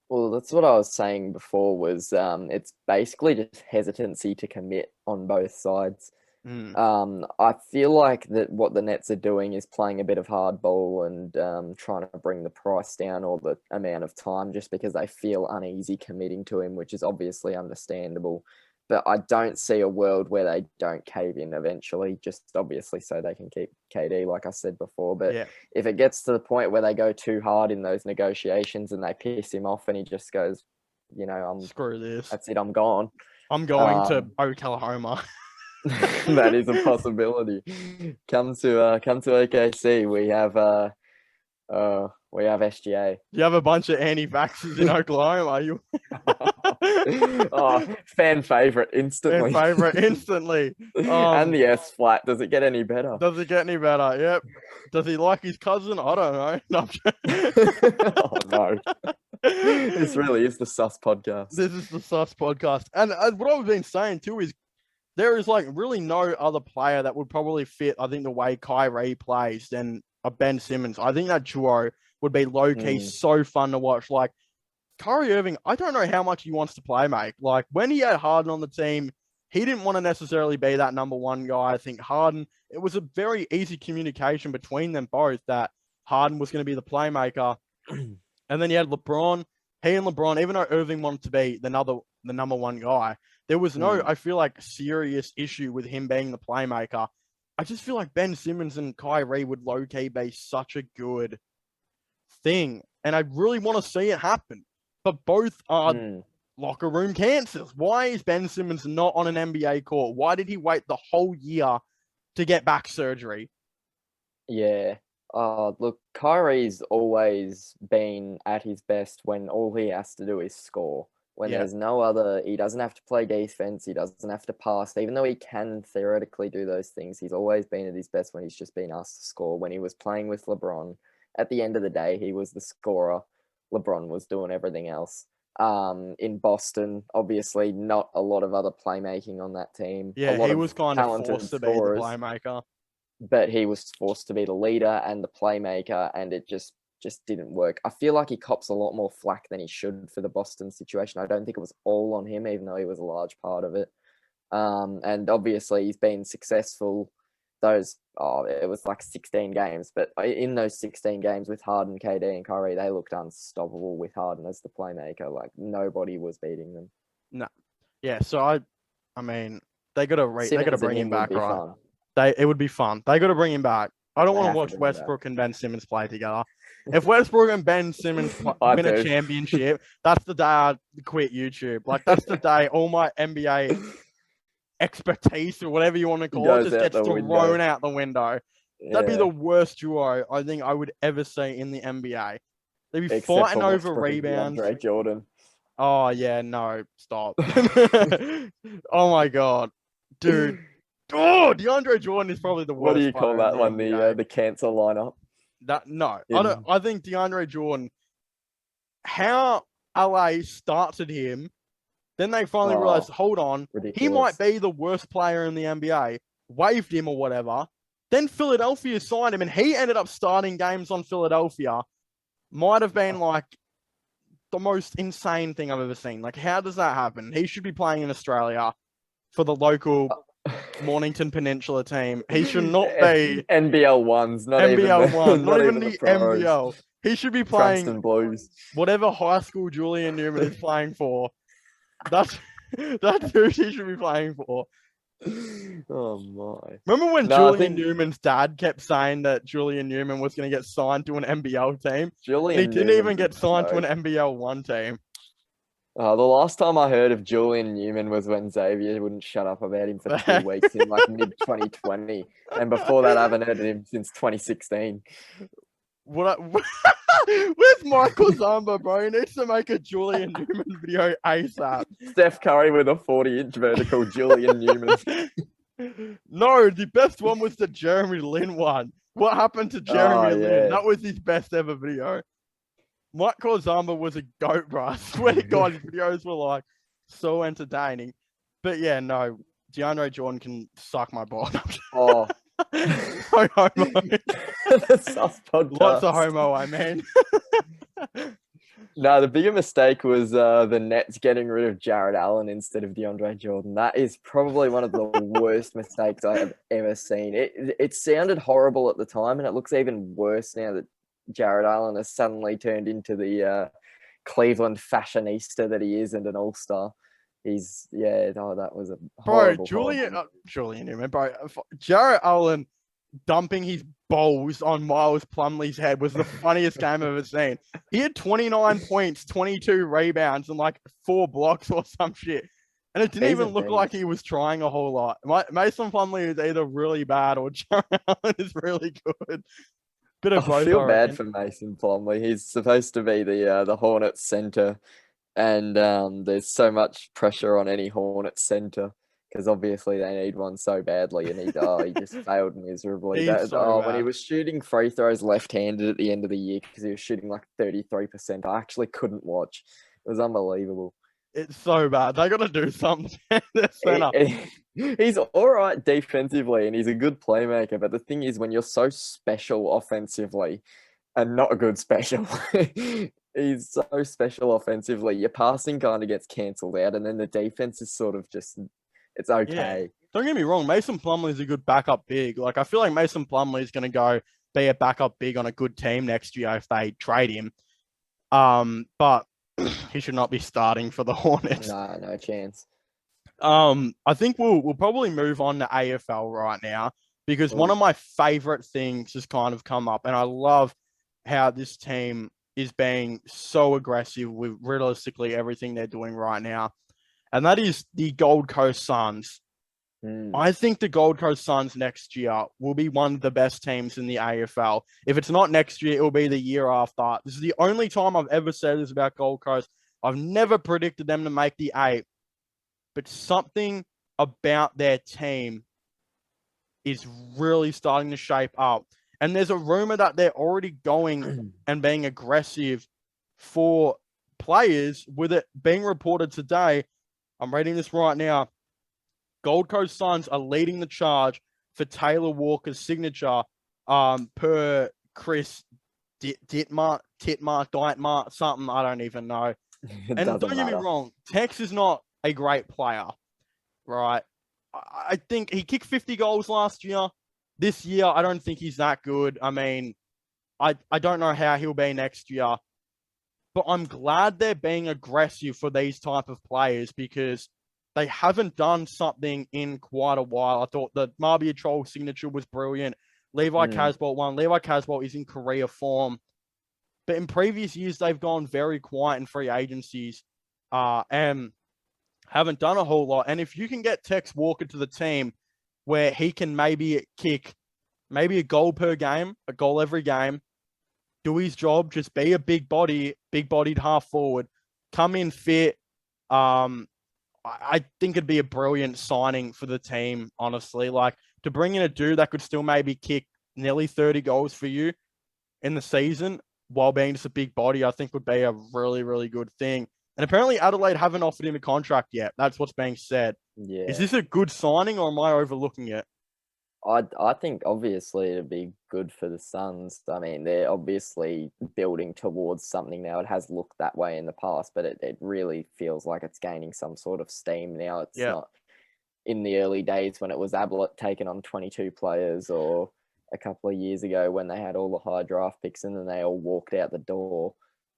Well, that's what I was saying before, was it's basically just hesitancy to commit on both sides. I feel like that what the Nets are doing is playing a bit of hardball and trying to bring the price down, or the amount of time, just because they feel uneasy committing to him, which is obviously understandable. But I don't see a world where they don't cave in eventually, just obviously so they can keep KD, like I said before. But if it gets to the point where they go too hard in those negotiations and they piss him off and he just goes, screw this. That's it, I'm gone. I'm going to Oklahoma. That is a possibility. Come to OKC. We have SGA. You have a bunch of anti-vaxxers in Oklahoma, are you? Fan favorite instantly. And the S flat. Does it get any better? Yep. Does he like his cousin? I don't know. No. Oh no. This really is the Sus Podcast. This is the Sus Podcast. And what I've been saying too is there is really no other player that would probably fit, I think, the way Kyrie plays than a Ben Simmons. I think that duo would be low-key so fun to watch. Kyrie Irving, I don't know how much he wants to play, mate. When he had Harden on the team, he didn't want to necessarily be that number one guy. I think Harden, it was a very easy communication between them both that Harden was going to be the playmaker. And then you had LeBron. He and LeBron, even though Irving wanted to be the number one guy, there was no, I feel like, serious issue with him being the playmaker. I just feel like Ben Simmons and Kyrie would low-key be such a good thing. And I really want to see it happen. But both are locker room cancers. Why is Ben Simmons not on an NBA court? Why did he wait the whole year to get back surgery? Yeah. Look, Kyrie's always been at his best when all he has to do is score. When Yeah. there's no other, he doesn't have to play defense, he doesn't have to pass. Even though he can theoretically do those things, he's always been at his best when he's just been asked to score. When he was playing with LeBron, at the end of the day, he was the scorer. LeBron was doing everything else. In Boston, obviously, not a lot of other playmaking on that team. Yeah, a lot he of was kind of talented forced to be the scorers, playmaker. but he was forced to be the leader and the playmaker, and it just didn't work. I feel like he cops a lot more flack than he should for the Boston situation. I don't think it was all on him, even though he was a large part of it. And obviously he's been successful. It was like 16 games, but in those 16 games with Harden, KD, and Kyrie, they looked unstoppable with Harden as the playmaker. Like nobody was beating them. No, yeah. So I mean, they got to bring him back, right? Fun. It would be fun. They got to bring him back. I don't want to watch Westbrook and Ben Simmons play together. If Westbrook and Ben Simmons win a championship, that's the day I quit YouTube. Like, that's the day all my NBA expertise or whatever you want to call it just gets thrown out the window. Yeah. That'd be the worst duo I think I would ever see in the NBA. They'd be fighting over rebounds. DeAndre Jordan. Oh, yeah, no, stop. Oh, my God. Dude. Oh, DeAndre Jordan is probably the worst. What do you call that one? The cancer lineup? I think DeAndre Jordan, how LA started him, then they finally realized, hold on, he might be the worst player in the NBA, waived him or whatever. Then Philadelphia signed him, and he ended up starting games on Philadelphia. Might have been like the most insane thing I've ever seen. Like, how does that happen? He should be playing in Australia for the local Mornington Peninsula team. He should not be NBL ones, not even the NBL. He should be playing Frankston Blues. Whatever high school Julian Newman is playing for. That's who he should be playing for. Oh my! Remember when Julian Newman's dad kept saying that Julian Newman was going to get signed to an NBL team? He didn't even get signed to an NBL 1 team. The last time I heard of Julian Newman was when Xavier wouldn't shut up about him for 2 weeks in like mid-2020. And before that, I haven't heard of him since 2016. Where's Michael Zamba, bro? He needs to make a Julian Newman video ASAP. Steph Curry with a 40-inch vertical Julian Newman. No, the best one was the Jeremy Lin one. What happened to Jeremy Lin? That was his best ever video. Mike Zamba was a goat, bro. I swear to God, his videos were like so entertaining. But yeah, no, DeAndre Jordan can suck my bottom. Oh. So homo. Lots of homo, I mean. No, the bigger mistake was the Nets getting rid of Jared Allen instead of DeAndre Jordan. That is probably one of the worst mistakes I have ever seen. It sounded horrible at the time, and it looks even worse now that Jared Allen has suddenly turned into the Cleveland fashionista that he is and an all-star. That was a horrible Julian Newman, bro. Jared Allen dumping his balls on Miles Plumlee's head was the funniest game I've ever seen. He had 29 points, 22 rebounds, and like 4 blocks or some shit. And it didn't even look like he was trying a whole lot. Mason Plumlee is either really bad or Jared Allen is really good. I feel bad for Mason Plumlee. He's supposed to be the Hornets center, and there's so much pressure on any Hornets center because obviously they need one so badly, and he just failed miserably. When he was shooting free throws left-handed at the end of the year because he was shooting like 33%, I actually couldn't watch. It was unbelievable. It's so bad. They got to do something. He's all right defensively and he's a good playmaker. But the thing is, when you're so special offensively and not a good special, he's so special offensively, your passing kind of gets cancelled out. And then the defense is sort of just, it's okay. Yeah. Don't get me wrong. Mason Plumlee is a good backup big. Like, I feel like Mason Plumlee is going to go be a backup big on a good team next year if they trade him. But he should not be starting for the Hornets. No chance. I think we'll probably move on to AFL right now because one of my favorite things has kind of come up, and I love how this team is being so aggressive with realistically everything they're doing right now, and that is the Gold Coast Suns. I think the Gold Coast Suns next year will be one of the best teams in the AFL. If it's not next year, it will be the year after. This is the only time I've ever said this about Gold Coast. I've never predicted them to make the 8, but something about their team is really starting to shape up. And there's a rumor that they're already going and being aggressive for players, with it being reported today. I'm reading this right now. Gold Coast Suns are leading the charge for Taylor Walker's signature, per Chris Dietmar, something I don't even know. And don't get me wrong, Tex is not a great player, right? I think he kicked 50 goals last year. This year, I don't think he's that good. I mean, I don't know how he'll be next year, but I'm glad they're being aggressive for these type of players because they haven't done something in quite a while. I thought the Marbia Troll signature was brilliant. Levi Casbolt won. Levi Casbolt is in career form. But in previous years, they've gone very quiet in free agencies and haven't done a whole lot. And if you can get Tex Walker to the team where he can maybe kick maybe a goal per game, a goal every game, do his job, just be a big-bodied half forward, come in fit, I think it'd be a brilliant signing for the team, honestly. Like, to bring in a dude that could still maybe kick nearly 30 goals for you in the season while being just a big body, I think would be a really, really good thing. And apparently Adelaide haven't offered him a contract yet. That's what's being said. Yeah. Is this a good signing or am I overlooking it? I think obviously it'd be good for the Suns. I mean, they're obviously building towards something now. It has looked that way in the past, but it really feels like it's gaining some sort of steam now. It's not in the early days when it was Ablett taking on 22 players, or a couple of years ago when they had all the high draft picks and then they all walked out the door.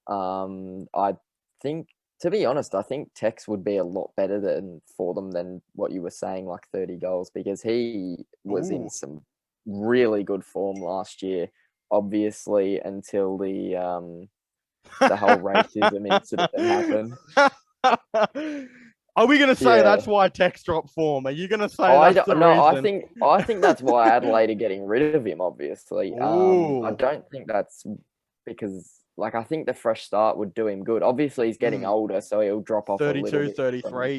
I think, to be honest, I think Tex would be a lot better for them than what you were saying, like 30 goals, because he was in some really good form last year, obviously, until the whole racism incident happened. Are we going to say that's why Tex dropped form? Are you going to say that's the reason? I think that's why Adelaide are getting rid of him, obviously. I don't think that's because... Like, I think the fresh start would do him good. Obviously, he's getting older, so he'll drop off 32, a little bit 33,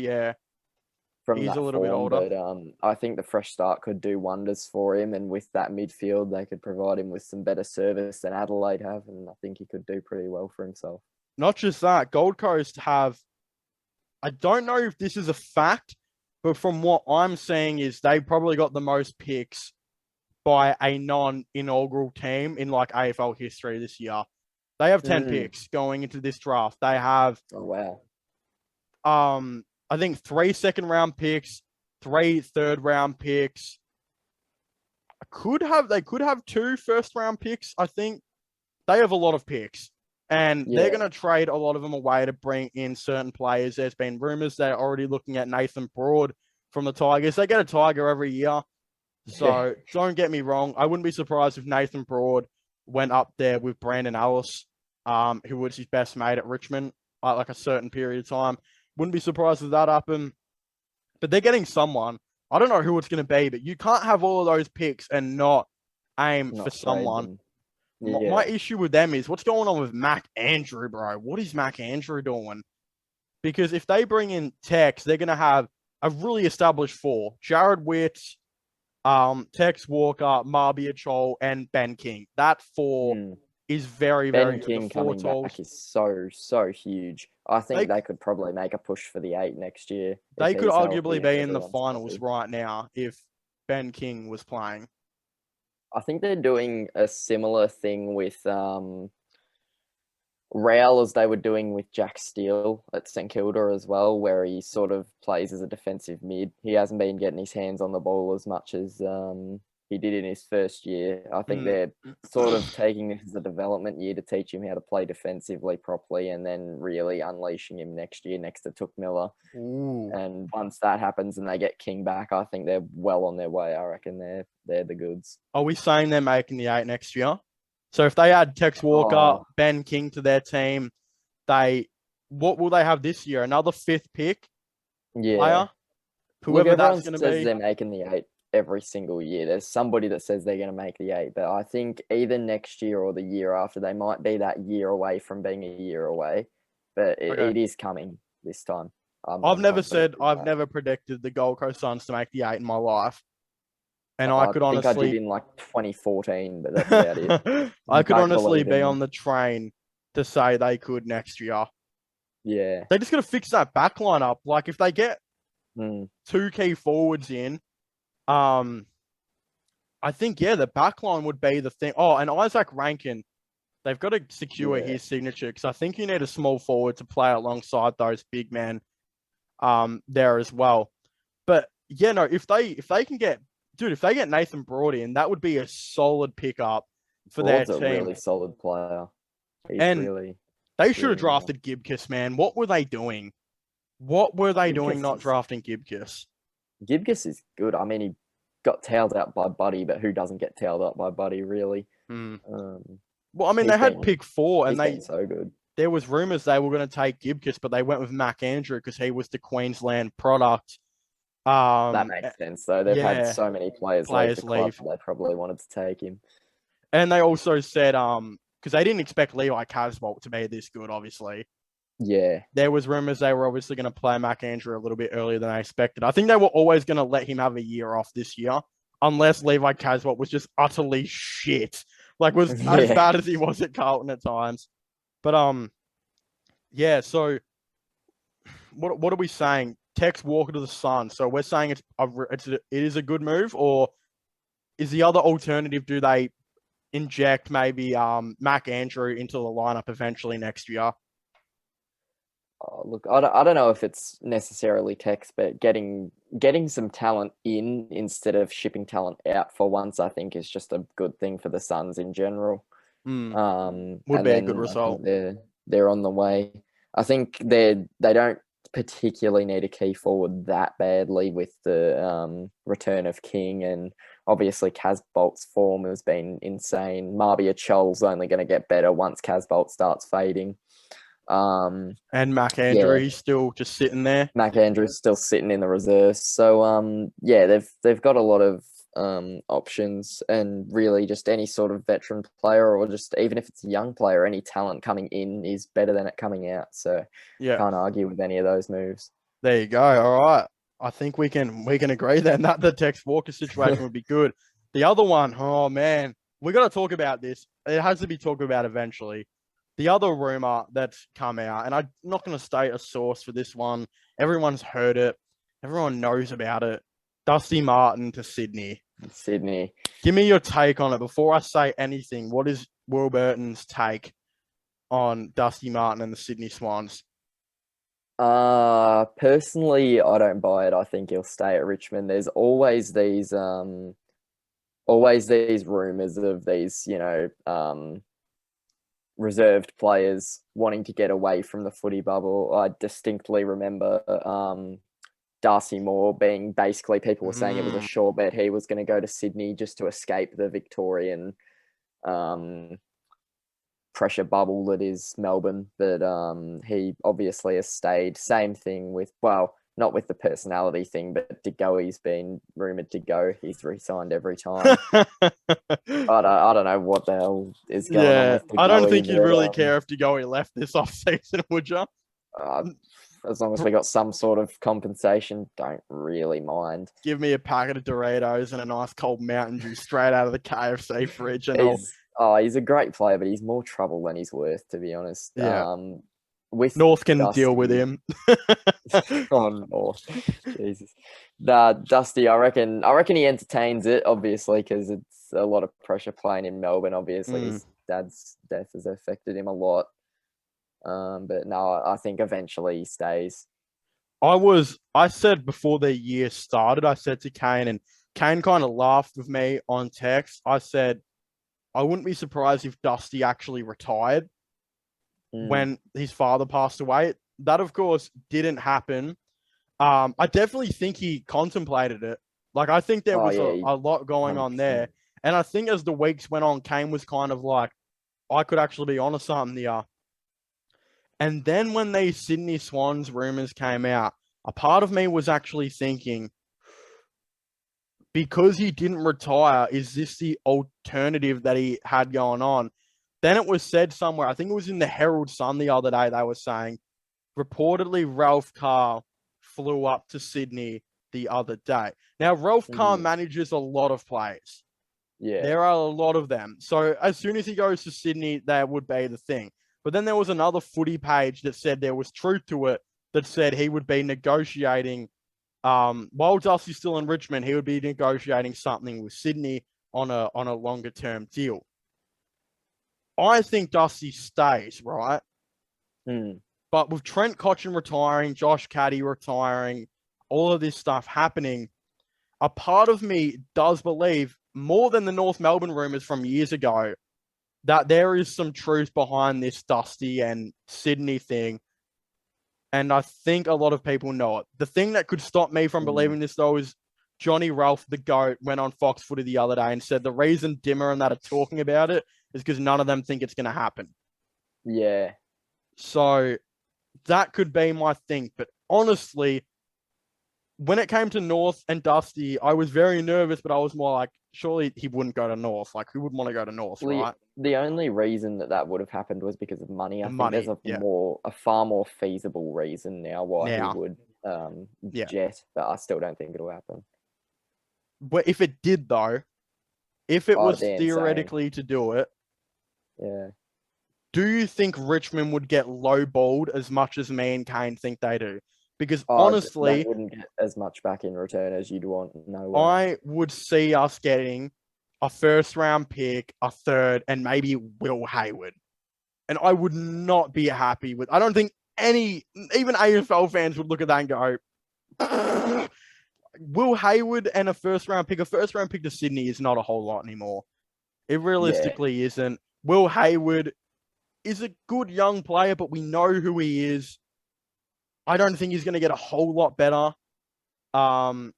he's a little bit older. But I think the fresh start could do wonders for him. And with that midfield, they could provide him with some better service than Adelaide have. And I think he could do pretty well for himself. Not just that, Gold Coast have... I don't know if this is a fact, but from what I'm seeing is they probably got the most picks by a non-inaugural team in, like, AFL history this year. They have 10 picks going into this draft. They have, I think 3 second-round picks, 3 third-round picks. They could have 2 first-round picks. I think they have a lot of picks, and they're going to trade a lot of them away to bring in certain players. There's been rumors they're already looking at Nathan Broad from the Tigers. They get a Tiger every year, so don't get me wrong. I wouldn't be surprised if Nathan Broad went up there with Brandon Ellis, who was his best mate at Richmond at like a certain period of time. Wouldn't be surprised if that happened. But they're getting someone. I don't know who it's going to be, but you can't have all of those picks and not aim for someone. My issue with them is what's going on with Mac Andrew, bro? What is Mac Andrew doing? Because if they bring in Tex, they're going to have a really established 4. Jared Witt, Tex Walker, Marbia Chol, and Ben King. That 4 is very, very good. Ben King coming back is so huge. I think they could probably make a push for the 8 next year. They could arguably be in the finals right now if Ben King was playing. I think they're doing a similar thing with Real as they were doing with Jack Steele at St Kilda as well, where he sort of plays as a defensive mid. He hasn't been getting his hands on the ball as much as he did in his first year. I think they're sort of taking this as a development year to teach him how to play defensively properly, and then really unleashing him next year next to Took Miller. And once that happens and they get King back, I think they're well on their way. I reckon they're the goods. Are we saying they're making the 8 next year? So if they add Tex Walker, Oh, Ben King to their team, what will they have this year? Another fifth pick yeah. player, Look, whoever everyone that's going to says be. they're making the 8 every single year. There's somebody that says they're going to make the 8, but I think either next year or the year after, they might be that year away from being a year away. But Okay. it is coming this time. I'm confident in I've that. never predicted the Gold Coast Suns to make the 8 in my life. And I I could think I did honestly, in like 2014, but that's about it. I could Don't honestly believe be in on me. the train to say they could next year. Yeah. They just got to fix that back line up. Like if they get Mm, 2 key forwards in, I think the back line would be the thing. Oh, and Isaac Rankin, they've got to secure yeah. his signature because I think you need a small forward to play alongside those big men there as well. But no, if they can get if they get Nathan Broad in, that would be a solid pickup for their Broad's a team. really solid player. He's And really, they should have really nice. drafted Gibkiss, man. What were they doing? What were they doing not Gibkiss drafting Gibkiss? is good. I mean, he got tailed out by Buddy, but who doesn't get tailed out by Buddy, really? Hmm. Um, Well, I mean, he's they had been pick 4, and he's been so good. there was rumors they were going to take Gibkiss, but they went with Mac Andrew because he was the Queensland product. That makes sense, though. They've had Yeah, so many players leave players the club leave. that they probably wanted to take him. And they also said, because they didn't expect Levi Casbolt to be this good, obviously. Yeah. There was rumors they were obviously going to play Mac Andrew a little bit earlier than I expected. I think they were always going to let him have a year off this year, unless Levi Casbolt was just utterly shit. Like, was as Yeah. bad as he was at Carlton at times. But, so what are we saying? Tex Walker to the Suns. So we're saying it is a good move, or is the other alternative, do they inject maybe Mac Andrew into the lineup eventually next year? Oh, look, I don't know if it's necessarily Tex, but getting some talent in instead of shipping talent out for once, I think is just a good thing for the Suns in general. Would And be a then good I result. think they're on the way. I think they don't particularly need a key forward that badly with the return of King, and obviously Casbolt's form has been insane. Marbia Chol's only going to get better once Casbolt starts fading. And Mac Andrew, he's still just sitting there. Mac Andrews still sitting in the reserves. So they've got a lot of options, and really just any sort of veteran player, or just even if it's a young player, any talent coming in is better than it coming out. So can't argue with any of those moves. There you go. All right. I think we can agree then that the Tex Walker situation would be good. The other one, oh man, we got to talk about this. It has to be talked about eventually. The other rumor that's come out, and I'm not going to state a source for this one. Everyone's heard it. Everyone knows about it. Dusty Martin to Sydney. Give me your take on it before I say anything. What is Will Burton's take on Dusty Martin and the Sydney Swans? Personally, I don't buy it. I think he'll stay at Richmond. There's always these rumors of these, reserved players wanting to get away from the footy bubble. I distinctly remember Darcy Moore being basically, people were saying it was a sure bet he was going to go to Sydney just to escape the Victorian pressure bubble that is Melbourne. But he obviously has stayed. Same thing with, well, not with the personality thing, but De Goey's been rumoured to go. He's re-signed every time. I don't know what the hell is going on with De Goey. I don't think you'd really care if De Goey left this off-season, would you? As long as we got some sort of compensation, don't really mind. Give me a packet of Doritos and a nice cold Mountain Dew straight out of the KFC fridge. And he's a great player, but he's more trouble than he's worth, to be honest. Yeah. With North can Dusty, deal with him. North. Jesus. Dusty, I reckon he entertains it, obviously, because it's a lot of pressure playing in Melbourne. Obviously, his dad's death has affected him a lot. But no, I think eventually he stays. I said before the year started, I said to Kane, and Kane kind of laughed with me on text. I said, I wouldn't be surprised if Dusty actually retired when his father passed away. That, of course, didn't happen. I definitely think he contemplated it. Like, I think there was a lot going 100%. On there. And I think as the weeks went on, Kane was kind of like, I could actually be onto something here. And then when these Sydney Swans rumors came out, a part of me was actually thinking, because he didn't retire, is this the alternative that he had going on? Then it was said somewhere, I think it was in the Herald Sun the other day, they were saying, reportedly Ralph Carr flew up to Sydney the other day. Now, Ralph Carr manages a lot of players. Yeah. There are a lot of them. So as soon as he goes to Sydney, that would be the thing. But then there was another footy page that said there was truth to it, that said he would be negotiating, while Dusty's still in Richmond, he would be negotiating something with Sydney on a longer term deal. I think Dusty stays, right? But with Trent Cotchin retiring, Josh Caddy retiring, all of this stuff happening, a part of me does believe, more than the North Melbourne rumors from years ago, that there is some truth behind this Dusty and Sydney thing. And I think a lot of people know it. The thing that could stop me from believing this, though, is Johnny Ralph, the GOAT, went on Fox Footy the other day and said the reason Dimmer and that are talking about it is because none of them think it's going to happen. Yeah. So that could be my thing. But honestly, when it came to North and Dusty, I was very nervous, but I was more like, surely he wouldn't go to North. Like, who would want to go to North, right? The only reason that would have happened was because of money. I think there's a far more feasible reason now why he would jet, but I still don't think it'll happen. But if it did, though, if it was theoretically to do it, do you think Richmond would get lowballed as much as me and Kane think they do? Because honestly, they wouldn't get as much back in return as you'd want. No way. I would see us getting a first round pick, a third, and maybe Will Hayward. And I would not be happy with. I don't think even AFL fans would look at that and go, Will Hayward and a first round pick to Sydney is not a whole lot anymore. It realistically isn't. Will Hayward is a good young player, but we know who he is. I don't think he's going to get a whole lot better. And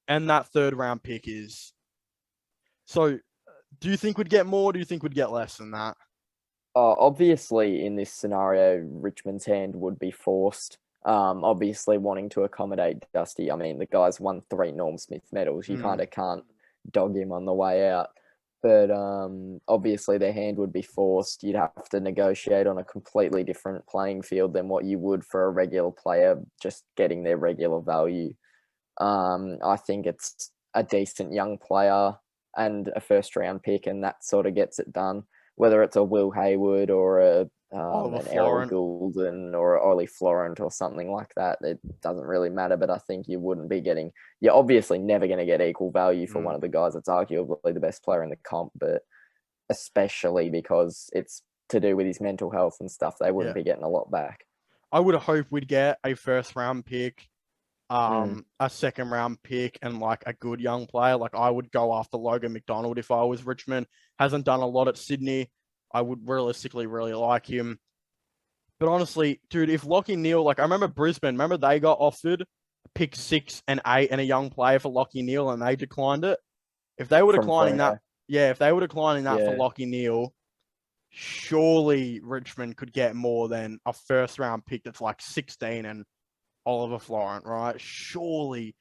that third round pick is. So, do you think we'd get more? Or do you think we'd get less than that? Obviously, in this scenario, Richmond's hand would be forced. Obviously, wanting to accommodate Dusty. I mean, the guy's won 3 Norm Smith medals. You kind of can't dog him on the way out. But obviously, their hand would be forced. You'd have to negotiate on a completely different playing field than what you would for a regular player just getting their regular value. I think it's a decent young player and a first-round pick, and that sort of gets it done. Whether it's a Will Hayward or an Errol Goulden or Ollie Florent or something like that, it doesn't really matter. But I think you wouldn't be getting... You're obviously never going to get equal value for one of the guys that's arguably the best player in the comp, but especially because it's to do with his mental health and stuff, they wouldn't be getting a lot back. I would hope we'd get a first-round pick, a second-round pick, and like a good young player. Like I would go after Logan McDonald if I was Richmond. Hasn't done a lot at Sydney. I would realistically really like him. But honestly, dude, if Lachie Neale, like I remember Brisbane, they got offered pick 6 and 8 and a young player for Lachie Neale and they declined it. If they were declining that, for Lachie Neale, surely Richmond could get more than a first round pick that's like 16 and Oliver Florent, right? Surely.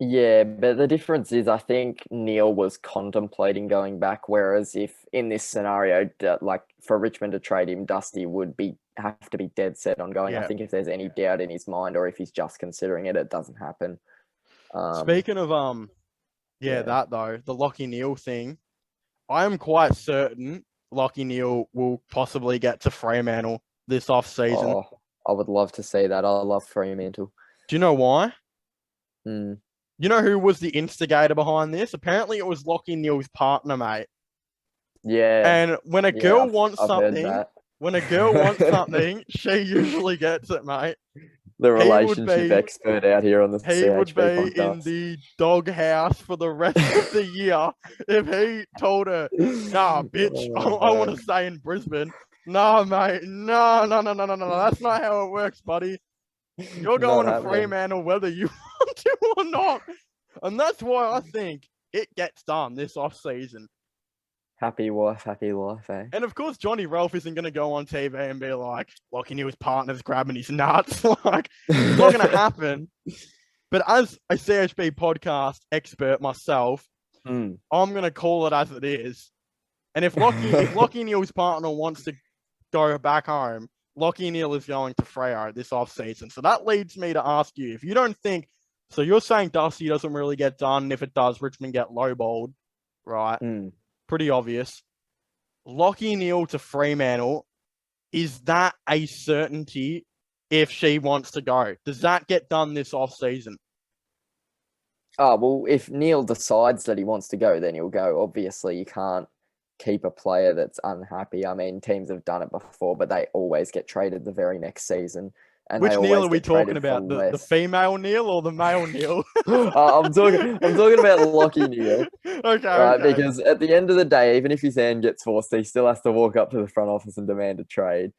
Yeah, but the difference is I think Neil was contemplating going back, whereas if in this scenario, like for Richmond to trade him, Dusty would have to be dead set on going. I think if there's any doubt in his mind or if he's just considering it, it doesn't happen. Speaking of that though, the Lachie Neale thing, I am quite certain Lachie Neale will possibly get to Fremantle this off season. Oh, I would love to see that. I love Fremantle. Do you know why? You know who was the instigator behind this? Apparently it was Lachie Neale's partner, mate. Yeah. And when a girl wants something, she usually gets it, mate. The relationship expert out here on the CHB He would be podcast. in the doghouse for the rest of the year if he told her, nah, bitch, I want to stay in Brisbane. Nah, mate, no. That's not how it works, buddy. You're going to Fremantle whether you want to or not. And that's why I think it gets done this off season. Happy wife, happy life, eh? And of course, Johnny Ralph isn't going to go on TV and be like, Lockie knew his partner's grabbing his nuts. Like, it's not going to happen. But as a CHB podcast expert myself, I'm going to call it as it is. And if Lockie Neal's partner wants to go back home, Lockie Neal is going to Freo this offseason. So that leads me to ask you, if you don't think, so you're saying Dusty doesn't really get done, and if it does, Richmond get lowballed, right? Pretty obvious. Lockie Neal to Fremantle, is that a certainty if she wants to go? Does that get done this offseason? Oh, well, if Neil decides that he wants to go, then he'll go. Obviously, you can't keep a player that's unhappy. I mean, teams have done it before, but they always get traded the very next season. And which Neil are we talking about? The female Neil or the male Neil? I'm talking about Lockie Neal. Okay. Because at the end of the day, even if his hand gets forced, he still has to walk up to the front office and demand a trade.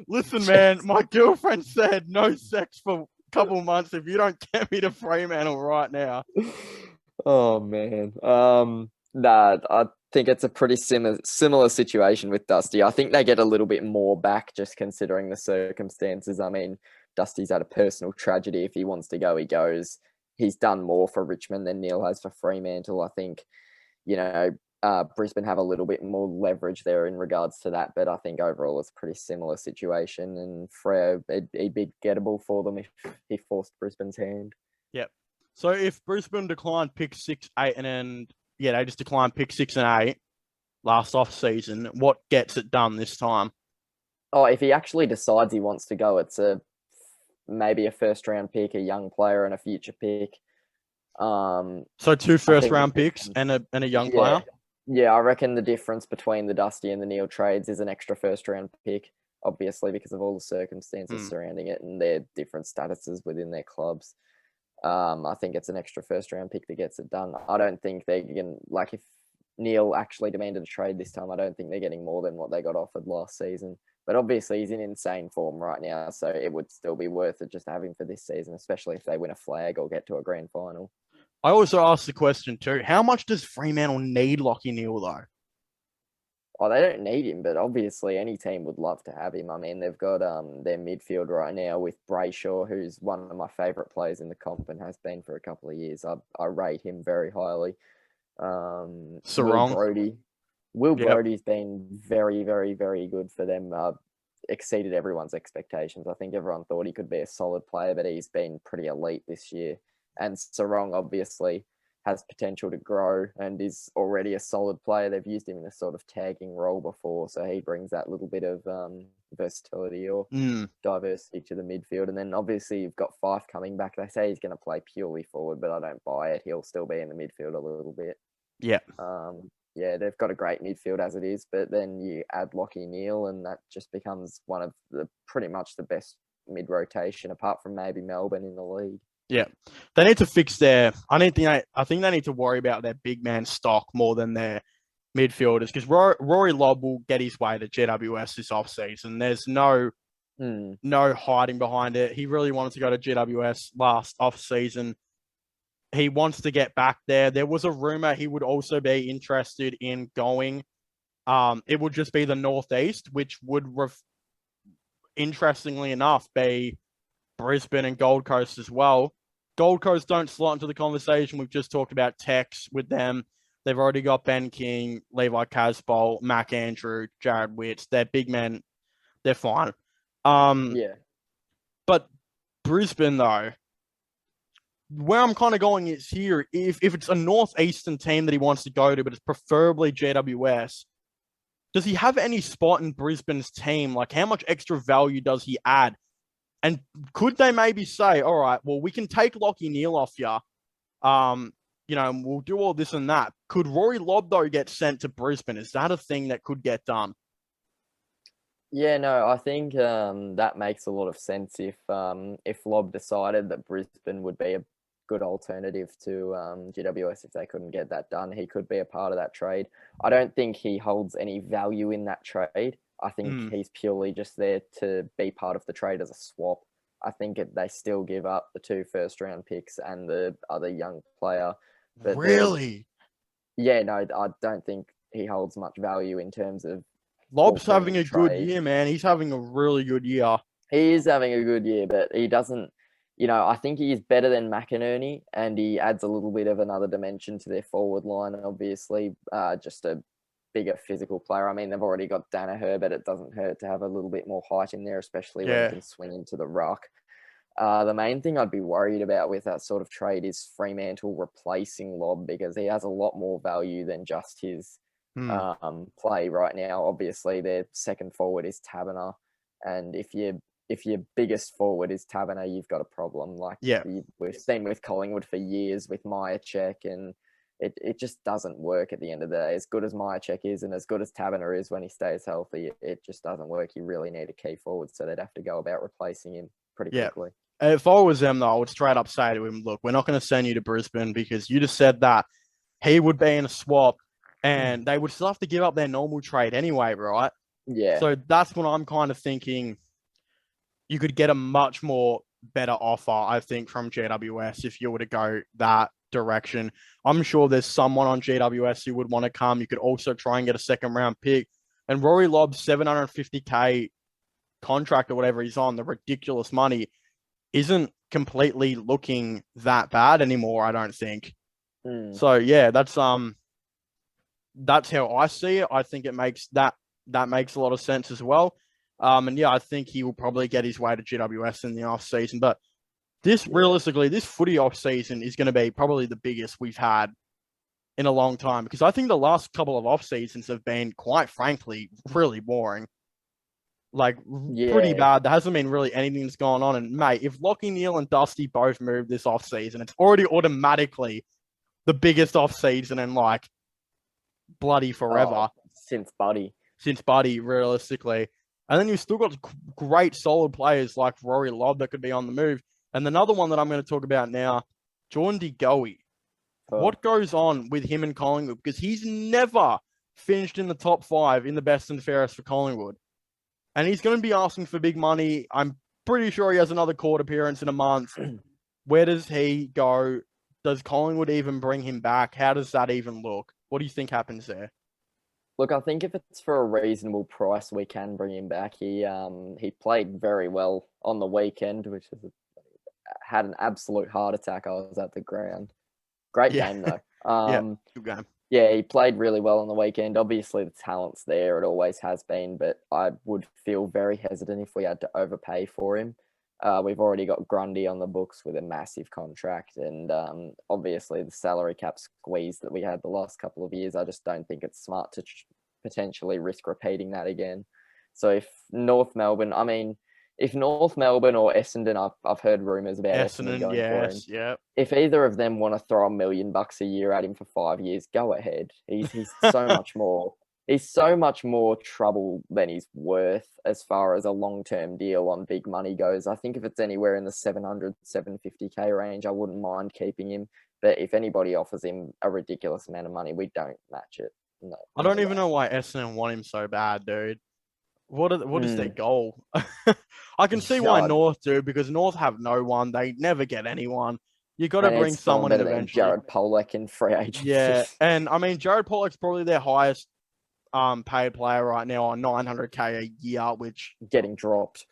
Listen, man, my girlfriend said no sex for a couple months if you don't get me to Fremantle right now. Oh, man. Nah, I think it's a pretty similar situation with Dusty. I think they get a little bit more back just considering the circumstances. I mean, Dusty's had a personal tragedy. If he wants to go, he goes. He's done more for Richmond than Neil has for Fremantle. I think, Brisbane have a little bit more leverage there in regards to that, but I think overall it's a pretty similar situation, and Freo, it'd be gettable for them if he forced Brisbane's hand. Yep. So if Brisbane declined pick 6, 8, and then, they just declined pick 6 and 8 last off season, what gets it done this time? Oh, if he actually decides he wants to go, it's maybe a first round pick, a young player, and a future pick. So 2 first round picks and a young player? Yeah, I reckon the difference between the Dusty and the Neil trades is an extra first round pick, obviously because of all the circumstances surrounding it and their different statuses within their clubs. I think it's an extra first round pick that gets it done. I don't think they can, if Neil actually demanded a trade this time, I don't think they're getting more than what they got offered last season. But obviously he's in insane form right now, so it would still be worth it just to have him for this season, especially if they win a flag or get to a grand final. I also asked the question too, how much does Fremantle need Lockie Neal though? Oh, they don't need him, but obviously any team would love to have him. I mean, they've got their midfield right now with Brayshaw, who's one of my favourite players in the comp and has been for a couple of years. I rate him very highly. Will Brody's been very, very, very good for them. Exceeded everyone's expectations. I think everyone thought he could be a solid player, but he's been pretty elite this year. And Sarong obviously has potential to grow and is already a solid player. They've used him in a sort of tagging role before, so he brings that little bit of versatility or diversity to the midfield. And then obviously you've got Fife coming back. They say he's going to play purely forward, but I don't buy it. He'll still be in the midfield a little bit. Yeah. They've got a great midfield as it is, but then you add Lockie Neal and that just becomes one of the pretty much the best mid-rotation apart from maybe Melbourne in the league. Yeah, they need to fix I think they need to worry about their big man stock more than their midfielders because Rory Lobb will get his way to GWS this offseason. There's no hiding behind it. He really wanted to go to GWS last offseason. He wants to get back there. There was a rumor he would also be interested in going. It would just be the Northeast, which would, interestingly enough, be Brisbane and Gold Coast as well. Gold Coast don't slot into the conversation. We've just talked about Tex with them. They've already got Ben King, Levi Casbolt, Mac Andrew, Jared Witts. They're big men. They're fine. But Brisbane, though, where I'm kind of going is here, if it's a Northeastern team that he wants to go to, but it's preferably GWS, does he have any spot in Brisbane's team? Like, how much extra value does he add? And could they maybe say, all right, well, we can take Lockie Neal off you. We'll do all this and that. Could Rory Lobb, though, get sent to Brisbane? Is that a thing that could get done? Yeah, no, I think that makes a lot of sense if Lobb decided that Brisbane would be a good alternative to GWS if they couldn't get that done. He could be a part of that trade. I don't think he holds any value in that trade. I think he's purely just there to be part of the trade as a swap. I think they still give up the 2 first-round picks and the other young player. But really? Yeah, no, I don't think he holds much value in terms of Lob's what having being a good trade. year, man. He's having a really good year. He is having a good year, but he doesn't. I think he is better than McInerney, and he adds a little bit of another dimension to their forward line. Obviously, just a bigger physical player. I mean, they've already got Danaher, but it doesn't hurt to have a little bit more height in there, especially when he Yeah. can swing into the ruck. The main thing I'd be worried about with that sort of trade is Fremantle replacing Lob, because he has a lot more value than just his play right now. Obviously, their second forward is Taberner, and if your biggest forward is Taberner, you've got a problem. Like Yeah. we've seen with Collingwood for years with Myercheck, and it just doesn't work at the end of the day. As good as Myercheck is and as good as Taberner is when he stays healthy, it just doesn't work. You really need a key forward, so they'd have to go about replacing him pretty quickly. If I was them, though, I would straight up say to him, look, we're not going to send you to Brisbane because you just said that he would be in a swap and they would still have to give up their normal trade anyway, right? Yeah. So that's when I'm kind of thinking you could get a much more better offer, I think, from GWS if you were to go that direction. I'm sure there's someone on GWS who would want to come. You could also try and get a second round pick. And Rory Lobb's $750K contract or whatever he's on, the ridiculous money, isn't completely looking that bad anymore, I don't think. So yeah, that's how I see it. I think it makes that makes a lot of sense as well. And yeah, I think he will probably get his way to GWS in the off season. But realistically, this footy off season is going to be probably the biggest we've had in a long time, because I think the last couple of off seasons have been, quite frankly, really boring. Like, pretty bad. There hasn't been really anything that's gone on. And, mate, if Lockie Neal and Dusty both move this offseason, it's already automatically the biggest offseason in, like, bloody forever. Since Buddy, realistically. And then you've still got great, solid players like Rory Lobb that could be on the move. And another one that I'm going to talk about now, Jordan De Goey. What goes on with him and Collingwood? Because he's never finished in the top 5 in the best and fairest for Collingwood. And he's going to be asking for big money. I'm pretty sure he has another court appearance in a month. Where does he go? Does Collingwood even bring him back? How does that even look? What do you think happens there? Look, I think if it's for a reasonable price, we can bring him back. He played very well on the weekend, which had an absolute heart attack. I was at the ground. Great game, though. Good game. Yeah, he played really well on the weekend. Obviously, the talent's there. It always has been, but I would feel very hesitant if we had to overpay for him. We've already got Grundy on the books with a massive contract, and obviously the salary cap squeeze that we had the last couple of years, I just don't think it's smart to potentially risk repeating that again. So if North Melbourne or Essendon, I've heard rumours about Essendon going for him. Yeah. If either of them want to throw $1 million a year at him for 5 years, go ahead. He's so much more. He's so much more trouble than he's worth as far as a long-term deal on big money goes. I think if it's anywhere in the 700, 750K range, I wouldn't mind keeping him. But if anybody offers him a ridiculous amount of money, we don't match it. No, I don't even know why Essendon want him so bad, dude. What is their goal? I can see why North do, because North have no one. They never get anyone. You got to bring someone in eventually. Jared Pollock in free agency. Yeah, and I mean Jared Pollock's probably their highest paid player right now on $900K a year, which getting dropped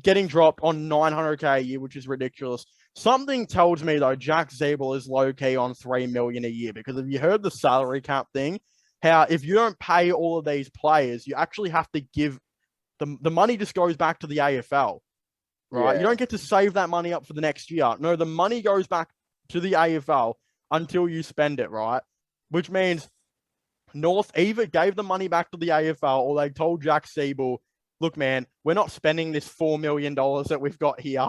on $900K a year, which is ridiculous. Something tells me though Jack Zabel is low key on $3 million a year, because if you heard the salary cap thing, how if you don't pay all of these players, you actually have to give the money just goes back to the AFL, right? You don't get to save that money up for the next year. No, the money goes back to the AFL until you spend it, right? Which means North either gave the money back to the AFL or they told Jack Siebel, look, man, we're not spending this $4 million that we've got here.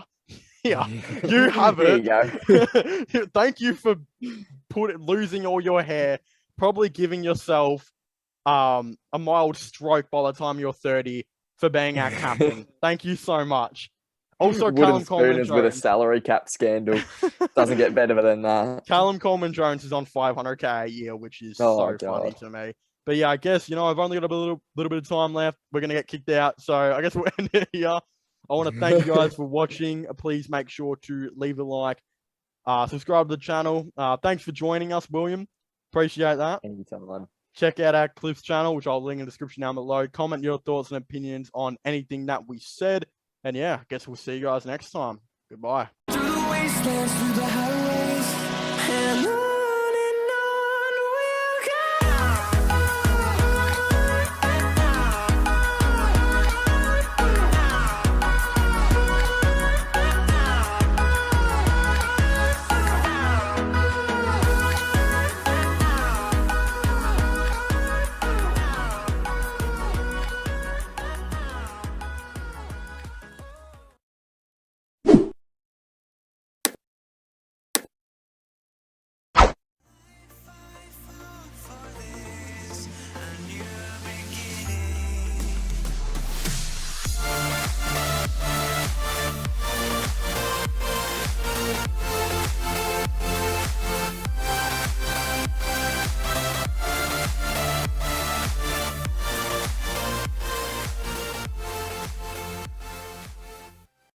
Here, you have it. You go. Thank you for losing all your hair, probably giving yourself a mild stroke by the time you're 30 for being our captain. Thank you so much. Also, Callum Coleman-Jones with a salary cap scandal. Doesn't get better than that. Callum Coleman-Jones is on $500K a year, which is so funny to me. But yeah, I guess, I've only got a little bit of time left. We're going to get kicked out. So I guess we'll end it here. I want to thank you guys for watching. Please make sure to leave a like, subscribe to the channel. Thanks for joining us, William. Appreciate that. Anytime. Check out our Cliff's channel, which I'll link in the description down below. Comment your thoughts and opinions on anything that we said. And yeah, I guess we'll see you guys next time. Goodbye.